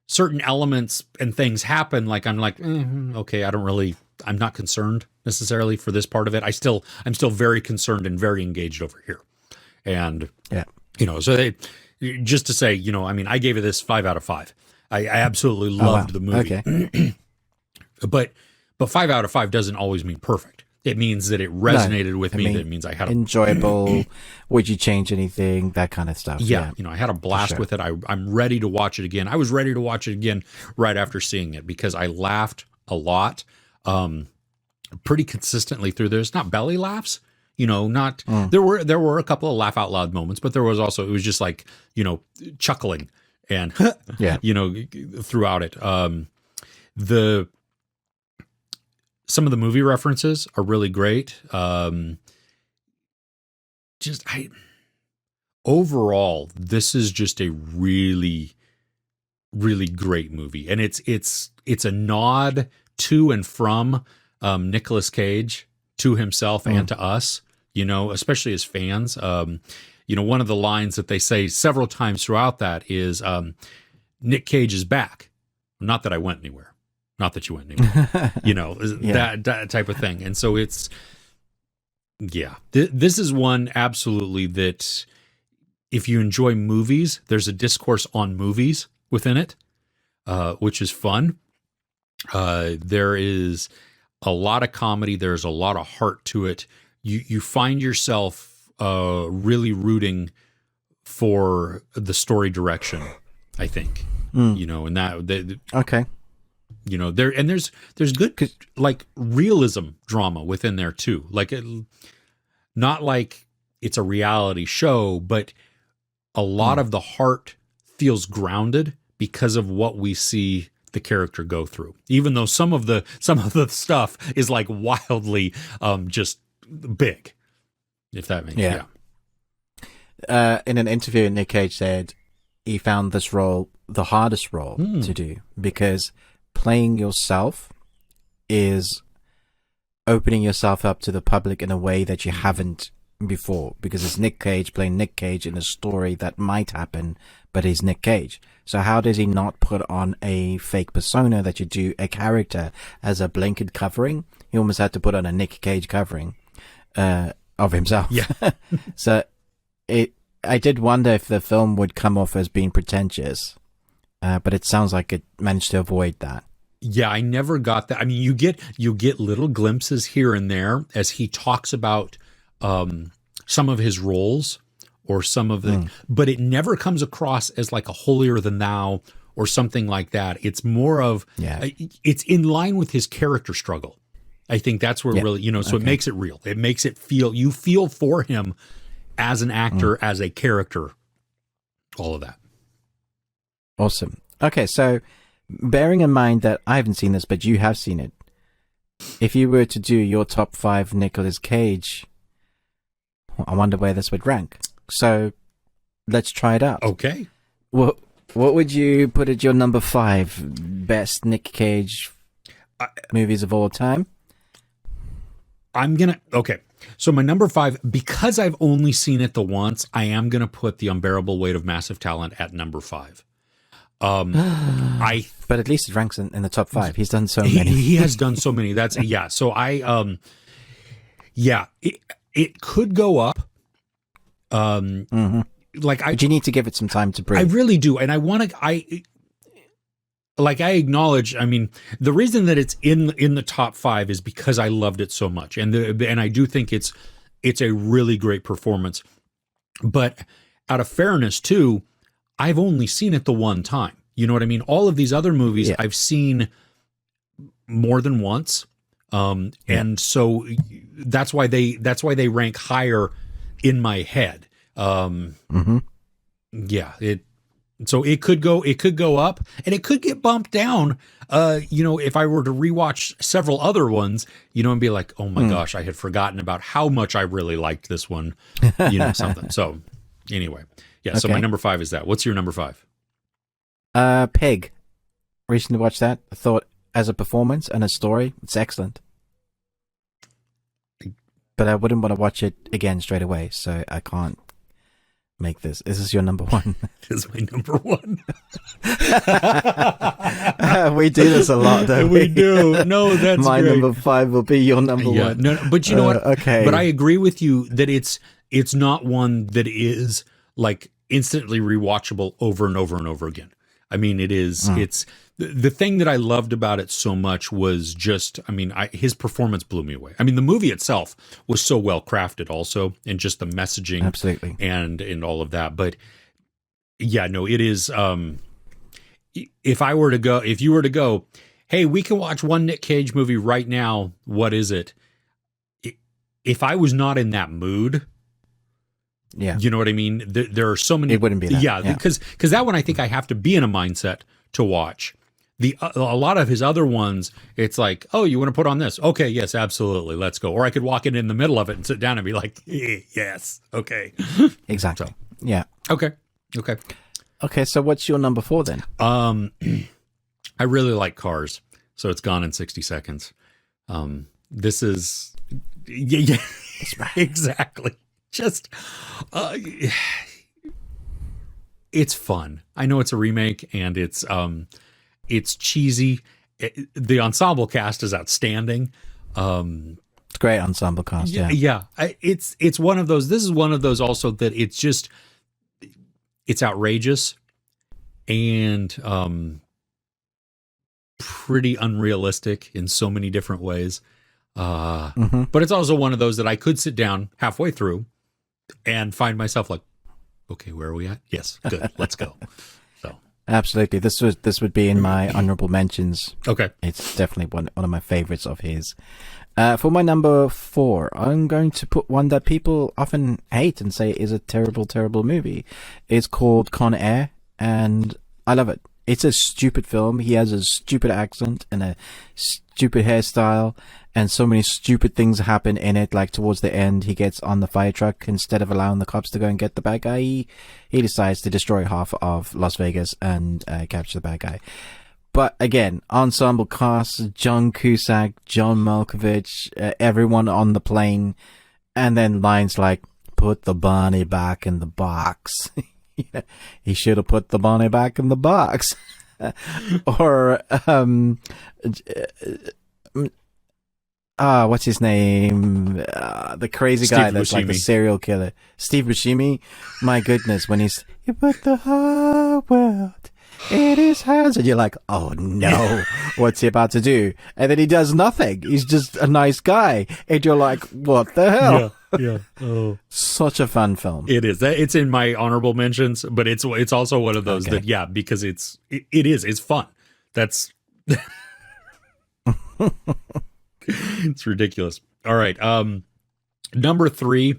certain elements and things happen, like I'm like, okay, I'm not concerned necessarily for this part of it. I'm still very concerned and very engaged over here. And, so just to say, I gave it this 5 out of 5. I absolutely loved the movie. Okay. But 5 out of 5 doesn't always mean perfect. It means that it resonated with me. That means I had enjoyable. Would you change anything? That kind of stuff. Yeah. I had a blast with it. I'm ready to watch it again. I was ready to watch it again right after seeing it because I laughed a lot, pretty consistently through there. It's not belly laughs, not, there were a couple of laugh out loud moments, but there was also, it was just like, chuckling and, throughout it. Some of the movie references are really great. Overall, this is just a really, really great movie, and it's a nod to and from Nicolas Cage to himself and to us. Especially as fans. One of the lines that they say several times throughout that is, "Nick Cage is back." Not that I went anywhere. Not that you went anywhere, that type of thing. And so it's, this is one absolutely that if you enjoy movies, there's a discourse on movies within it, which is fun. There is a lot of comedy. There's a lot of heart to it. You find yourself really rooting for the story direction, I think, and that. Okay. There's good like realism drama within there too. Like not like it's a reality show, but a lot of the heart feels grounded because of what we see the character go through. Even though some of the stuff is like wildly just big, if that makes sense. In an interview, Nick Cage said he found this role the hardest role to do because playing yourself is opening yourself up to the public in a way that you haven't before, because it's Nick Cage playing Nick Cage in a story that might happen, but he's Nick Cage. So how does he not put on a fake persona that you do a character as a blanket covering? He almost had to put on a Nick Cage covering of himself. Yeah. So I did wonder if the film would come off as being pretentious. But it sounds like it managed to avoid that. Yeah, I never got that. I mean, you get little glimpses here and there as he talks about some of his roles or some of the, but it never comes across as like a holier than thou or something like that. It's more of, it's in line with his character struggle. I think that's where really, so it makes it real. It makes it you feel for him as an actor, as a character, all of that. Awesome. Okay, so bearing in mind that I haven't seen this, but you have seen it, if you were to do your top 5 Nicolas Cage, I wonder where this would rank. So let's try it out. Okay. What would you put at your number 5 best Nick Cage movies of all time? Okay. So my number 5, because I've only seen it the once, I am going to put The Unbearable Weight of Massive Talent at number 5. But at least it ranks in the top 5. He's done so many. He has done so many. That's So it could go up. But you need to give it some time to breathe. I really do, and I acknowledge. I mean, the reason that it's in the top 5 is because I loved it so much, and I do think it's it's a really great performance. But out of fairness too, I've only seen it the one time. You know what I mean? All of these other movies I've seen more than once. And so that's why they rank higher in my head. So it could go up and it could get bumped down. If I were to rewatch several other ones, and be like, oh my gosh, I had forgotten about how much I really liked this one, something. So anyway, so my number 5 is that. What's your number 5? Pig. Recently watched that. I thought as a performance and a story, it's excellent. But I wouldn't want to watch it again straight away, so I can't make this. This is your number 1. This is my number 1. We do this a lot, don't we? We do. No, that's my great. number 5 will be your number 1. No, but you know what? Okay. But I agree with you that it's not one that is like instantly rewatchable over and over and over again. I mean, it is. It's the thing that I loved about it so much was just. I mean, his performance blew me away. I mean, the movie itself was so well crafted, also, and just the messaging, absolutely, and all of that. But yeah, no, it is. If you were to go, hey, we can watch one Nick Cage movie right now. What is it? If I was not in that mood. Yeah, you know what I mean? There are so many. It wouldn't be that. Yeah, because that one I think I have to be in a mindset to watch. A lot of his other ones, it's like, oh, you want to put on this? Okay, yes, absolutely, let's go. Or I could walk in the middle of it and sit down and be like, yes, okay, exactly. So, yeah. Okay. So what's your number 4 then? I really like Cars, so it's Gone in 60 Seconds. This is That's right. Exactly. Just it's fun. I know it's a remake and it's cheesy. The ensemble cast is outstanding. It's great ensemble cast. It's one of those. This is one of those also that it's outrageous and pretty unrealistic in so many different ways. But it's also one of those that I could sit down halfway through and find myself like, okay, where are we at? Yes, good, let's go. So absolutely, this would be in my honorable mentions. Okay, it's definitely one of my favorites of his. For my number 4, I'm going to put one that people often hate and say is a terrible movie. It's called Con Air, and I love it. It's a stupid film. He has a stupid accent and a stupid hairstyle, and so many stupid things happen in it. Like towards the end, he gets on the fire truck. Instead of allowing the cops to go and get the bad guy, he decides to destroy half of Las Vegas and capture the bad guy. But again, ensemble cast, John Cusack, John Malkovich, everyone on the plane, and then lines like, put the bunny back in the box. He should have put the bunny back in the box. Or what's his name? The crazy Steve guy that's Buscemi. like the serial killer. Steve Buscemi. My goodness, when you put the whole world in his hands, and you're like, oh no, what's he about to do? And then he does nothing. He's just a nice guy. And you're like, what the hell? Yeah. Oh, such a fun film. it is. It's in my honorable mentions, but it's also one of those that because it's fun. That's it's ridiculous. All right. Number 3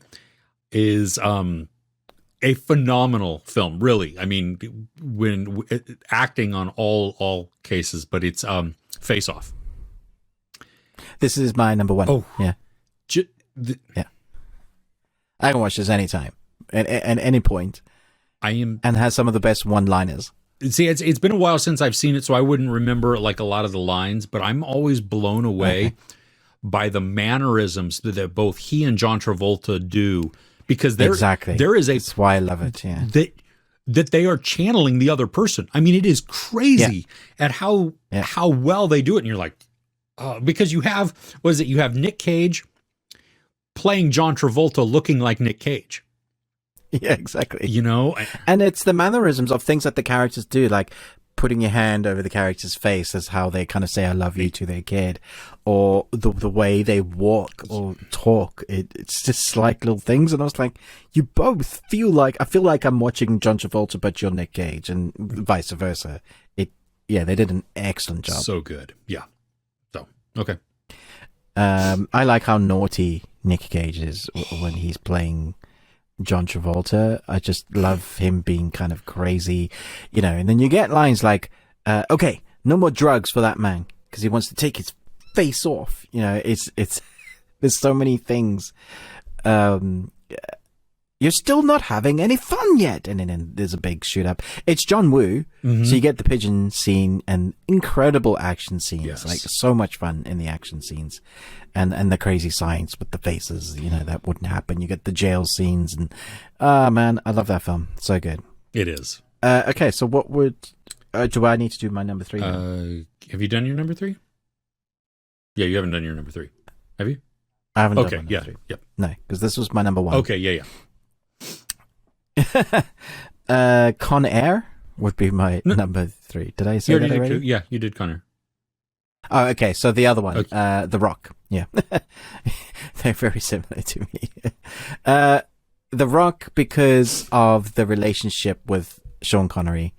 is a phenomenal film. Really, I mean, when acting on all cases, but it's Face Off. This is my number 1. Oh yeah, yeah. I can watch this anytime, at any point. And has some of the best one-liners. See, it's been a while since I've seen it, so I wouldn't remember like a lot of the lines, but I'm always blown away by the mannerisms that both he and John Travolta do, because there is That's why I love it. Yeah, that they are channeling the other person. I mean, it is crazy at how well they do it, and you're like, because you have Nick Cage playing John Travolta looking like Nick Cage. Yeah, exactly. You know? And it's the mannerisms of things that the characters do, like putting your hand over the character's face as how they kind of say "I love you" to their kid, or the way they walk or talk. It's just slight little things, and I was like, you both I feel like I'm watching John Travolta, but you're Nick Cage, and vice versa. They did an excellent job. So good. Yeah. So okay. I like how naughty Nick Cage is when he's playing John Travolta. I just love him being kind of crazy, and then you get lines like, okay, no more drugs for that man, because he wants to take his face off. It's there's so many things. You're still not having any fun yet. And then there's a big shoot up. It's John Woo. Mm-hmm. So you get the pigeon scene and incredible action scenes. Yes. Like so much fun in the action scenes and the crazy science with the faces, that wouldn't happen. You get the jail scenes and, man, I love that film. So good. It is. Okay. So what do I need to do my number 3? Have you done your number 3? Yeah, you haven't done your number 3. Have you? I haven't done my number 3. Yep. No, because this was my number 1. Okay. Yeah. Con Air would be my number 3. Did I say that already? Yeah, you did Con Air. Oh, okay. So the other one, okay. The Rock. Yeah, they're very similar to me. The Rock, because of the relationship with Sean Connery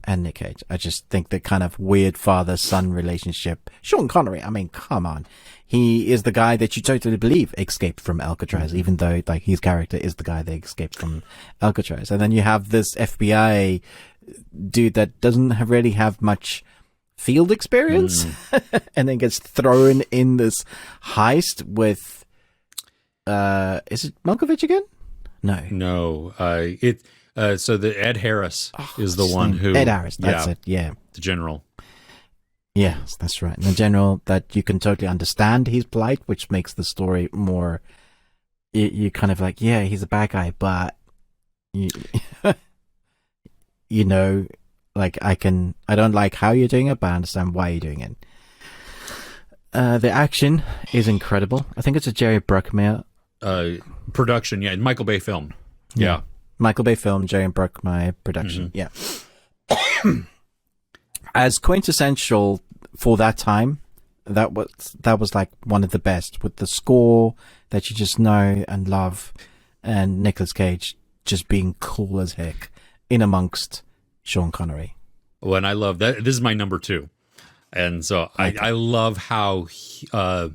and Nick Cage. I just think the kind of weird father-son relationship. Sean Connery, I mean, come on. He is the guy that you totally believe escaped from Alcatraz, even though like his character is the guy that escaped from Alcatraz. And then you have this FBI dude that doesn't really have much field experience and then gets thrown in this heist with, is it Malkovich again? No. So the Ed Harris is the one who... Ed Harris, that's it, yeah. The general. Yes, that's right. And the general that you can totally understand his plight, which makes the story more... You kind of like, yeah, he's a bad guy, but... like I don't like how you're doing it, but I understand why you're doing it. The action is incredible. I think it's a Jerry Bruckheimer... production, yeah. Michael Bay film. Yeah. Michael Bay film, Jerry Bruckheimer production. Mm-hmm. Yeah. As quintessential for that time, that was like one of the best, with the score that you just know and love, and Nicolas Cage just being cool as heck in amongst Sean Connery. Well, and I love that. This is my number 2. And so I love how the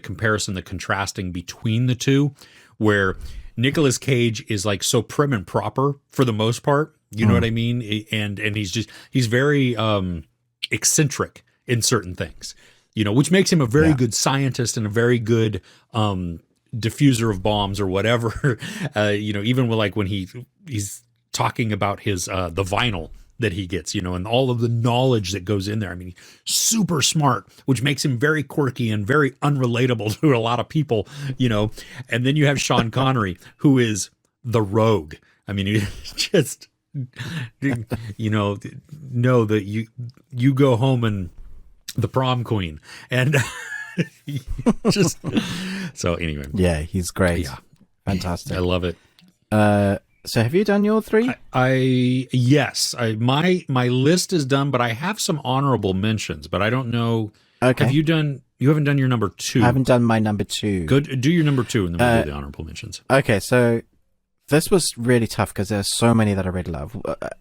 comparison, the contrasting between the two, where Nicolas Cage is like so prim and proper for the most part. You know what I mean? And he's very eccentric in certain things, which makes him a very good scientist and a very good diffuser of bombs or whatever. Even when he's talking about his the vinyl that he gets, and all of the knowledge that goes in there. I mean, super smart, which makes him very quirky and very unrelatable to a lot of people, And then you have Sean Connery, who is the rogue. I mean, he just, know that you go home and the prom queen, and just so anyway. Yeah, he's great. Yeah, fantastic. I love it. So have you done your 3? Yes. My list is done, but I have some honorable mentions, but I don't know. Okay. You haven't done your number 2. I haven't done my number 2. Good. Do your number 2 and then we'll do the honorable mentions. Okay. So this was really tough because there's so many that I really love.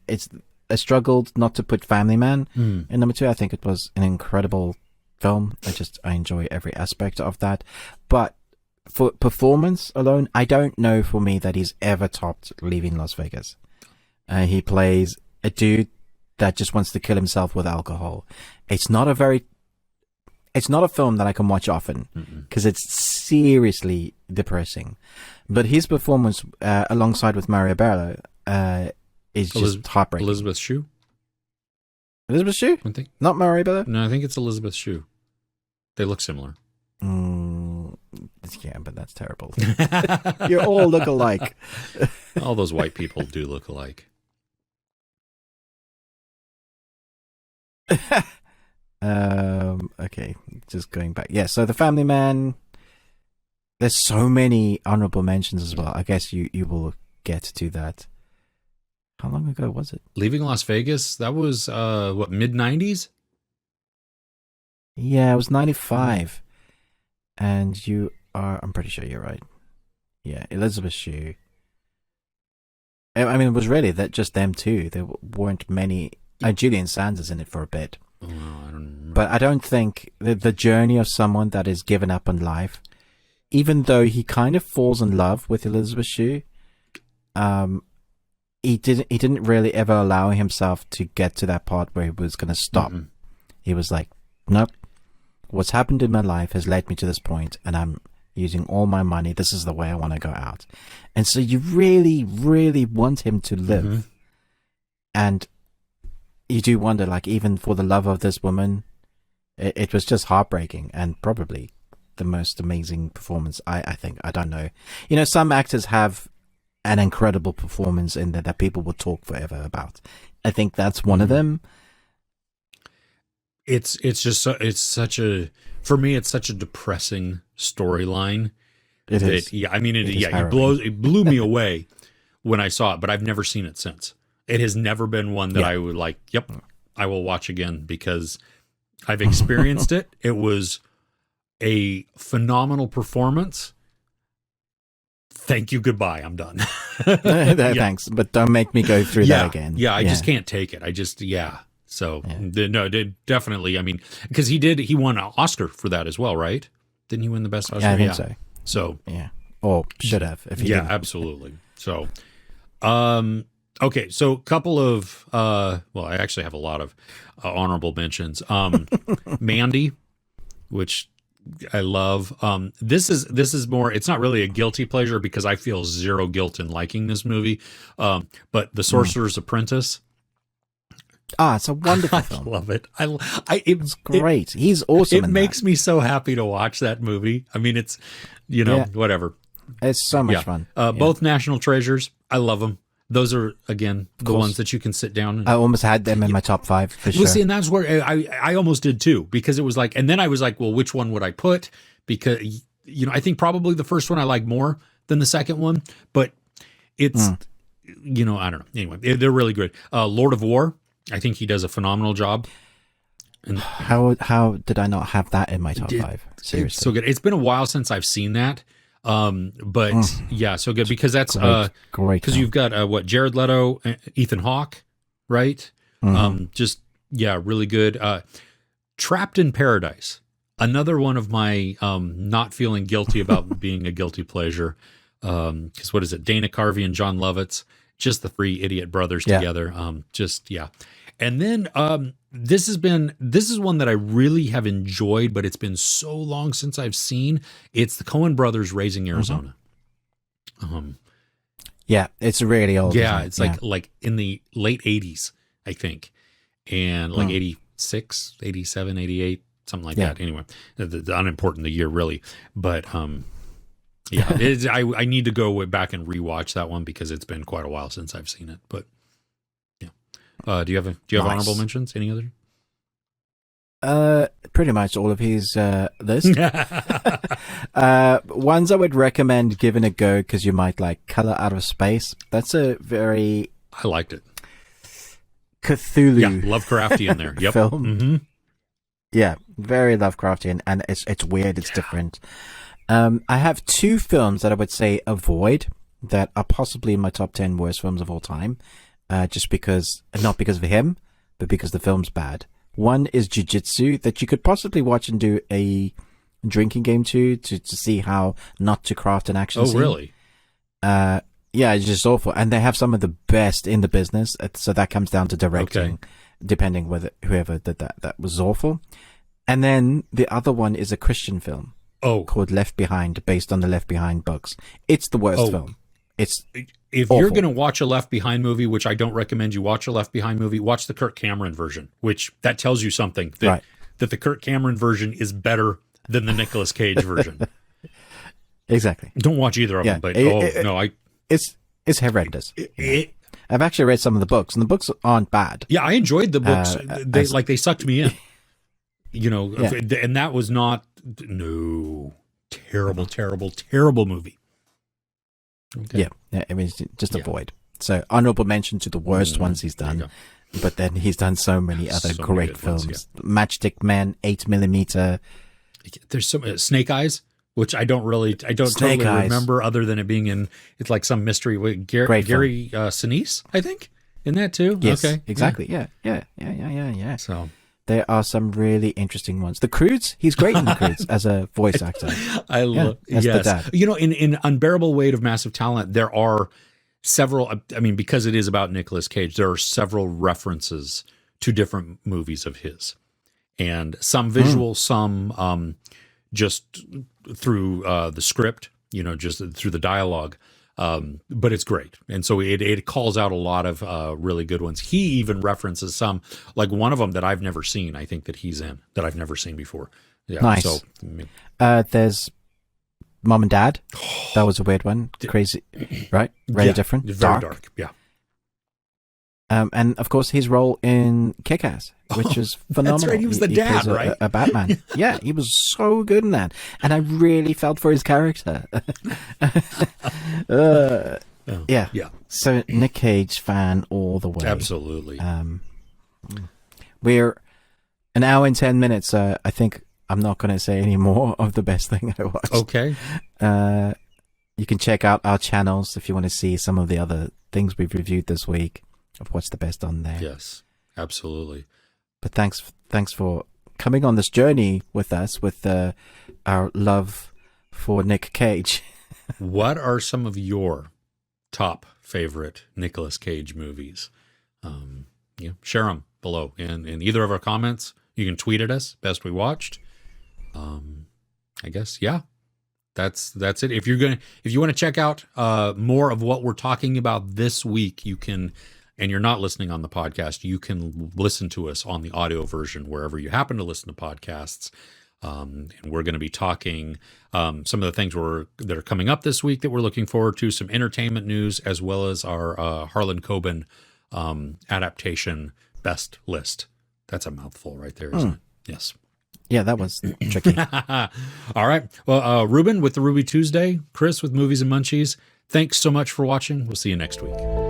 I struggled not to put Family Man in number 2. I think it was an incredible film. I enjoy every aspect of that, but for performance alone, I don't know for me that he's ever topped Leaving Las Vegas. He plays a dude that just wants to kill himself with alcohol. It's not a film that I can watch often because it's seriously depressing. But his performance alongside with Mario Barlow is just heartbreaking. Elizabeth Shue? Elizabeth Shue? I think. Not Mario Barlow? No, I think it's Elizabeth Shue. They look similar. Yeah, but that's terrible. You all look alike. All those white people do look alike. Okay, just going back. Yeah, so The Family Man. There's so many honorable mentions as well. I guess you will get to that. How long ago was it? Leaving Las Vegas. That was what, mid 90s? Yeah, it was 95. And I'm pretty sure you're right. Yeah, Elizabeth Shue. I mean, it was really that just them two. There weren't many. Julian Sands is in it for a bit. Oh, I don't remember. But I don't think the journey of someone that is given up on life, even though he kind of falls in love with Elizabeth Shue, he didn't really ever allow himself to get to that part where he was going to stop. Mm-hmm. He was like, nope, what's happened in my life has led me to this point, and I'm using all my money. This is the way I want to go out. And so you really, really want him to live. Mm-hmm. And you do wonder, like, even for the love of this woman, it was just heartbreaking, and probably the most amazing performance, I think. I don't know. You know, some actors have an incredible performance in there that people will talk forever about. I think that's one of them. It's such a depressing storyline. It is. Yeah, I mean, it blew me away when I saw it, but I've never seen it since. It has never been one that I would like, yep, I will watch again, because I've experienced it. It was a phenomenal performance. Thank you. Goodbye. I'm done. Thanks. But don't make me go through that again. Yeah. I just can't take it. So no, definitely. I mean, because he won an Oscar for that as well, right? Didn't he win the best Oscar? Yeah, I think so. So yeah, or should have. If he didn't. Absolutely. So, okay. So a couple of, well, I actually have a lot of honorable mentions. Mandy, which I love. This is more, it's not really a guilty pleasure because I feel zero guilt in liking this movie. But The Sorcerer's Apprentice. It's a wonderful film. I love it. It's great. He's awesome. It makes me so happy to watch that movie. I mean, it's, whatever. It's so much fun. Both National Treasures. I love them. Those are, again, the ones that you can sit down and... I almost had them in my top 5 for sure. See, and that's where I almost did too, because it was like, and then I was like, well, which one would I put? Because, I think probably the first one I like more than the second one, but it's, I don't know. Anyway, they're really good. Lord of War. I think he does a phenomenal job. And how did I not have that in my top 5? Seriously, it's so good. It's been a while since I've seen that, but so good, because that's great. Because you've got Jared Leto, Ethan Hawke, right? Really good. Trapped in Paradise, another one of my not feeling guilty about being a guilty pleasure. Because what is it? Dana Carvey and John Lovitz. Just the 3 idiot brothers together. And then this is one that I really have enjoyed, but it's been so long since I've seen. It's the Coen Brothers Raising Arizona. It's really old. Yeah, it's like in the late 80s, I think. And like 86, 87, 88, something like that. Anyway, the unimportant the year really. But I need to go back and rewatch that one because it's been quite a while since I've seen it. But do you have honorable mentions? Any other? Pretty much all of his list. Ones I would recommend giving a go because you might like Color Out of Space. That's a very I liked it. Cthulhu, Lovecraftian there. Yep. Film. Mm-hmm. Yeah, very Lovecraftian, and it's weird. It's different. I have 2 films that I would say avoid that are possibly in my top 10 worst films of all time, just because, not because of him, but because the film's bad. One is Jiu-Jitsu, that you could possibly watch and do a drinking game to see how not to craft an action scene. Oh, really? It's just awful. And they have some of the best in the business, so that comes down to directing, depending whether whoever did that was awful. And then the other one is a Christian film. Called Left Behind, based on the Left Behind books. It's the worst film. It's if awful. You're going to watch a Left Behind movie, which I don't recommend you watch a Left Behind movie, watch the Kirk Cameron version, which that tells you something that the Kirk Cameron version is better than the Nicolas Cage version. Exactly. Don't watch either of them, but it's horrendous. I've actually read some of the books, and the books aren't bad. Yeah, I enjoyed the books. They sucked me in. And that was not terrible movie. Okay. Yeah. I mean, just avoid. So honorable mention to the worst ones he's done. But then he's done so many other great films. Ones, Matchstick Men, 8mm. There's some Snake Eyes, which I don't totally remember other than it being in, it's like some mystery with Gary Sinise, I think, in that too. Yes, okay. Exactly. Yeah. So there are some really interesting ones. The Croods, he's great in The Croods as a voice actor. I love, as the dad. You know, in Unbearable Weight of Massive Talent, there are several, I mean, because it is about Nicolas Cage, there are several references to different movies of his. And some visual, some just through the script, you know, just through the dialogue. But it's great. And so it calls out a lot of really good ones. He even references some, like one of them that I've never seen, I think that he's in, that I've never seen before. Yeah, nice. So, there's Mom and Dad. That was a weird one. Crazy, right? Very different. Very dark. Yeah. And of course, his role in Kick-Ass, which is phenomenal. That's right. He was the dad, right? A Batman. Yeah, he was so good in that, and I really felt for his character. Yeah. So Nick Cage fan all the way. Absolutely. We're an hour and 10 minutes. I think I'm not going to say any more of the best thing I watched. Okay. You can check out our channels if you want to see some of the other things we've reviewed this week. Of what's the best on there. Yes, absolutely. But thanks for coming on this journey with us with our love for Nick Cage. What are some of your top favorite Nicolas Cage movies? Share them below in either of our comments. You can tweet at us, best we watched. I guess, yeah. That's it. If you want to check out more of what we're talking about this week, you can. And you're not listening on the podcast, you can listen to us on the audio version wherever you happen to listen to podcasts. And we're going to be talking some of the things that are coming up this week that we're looking forward to, some entertainment news, as well as our Harlan Coben adaptation best list. That's a mouthful right there, isn't it? Yes. Yeah, that was tricky. All right. Well, Ruben with the Ruby Tuesday, Chris with Movies and Munchies. Thanks so much for watching. We'll see you next week.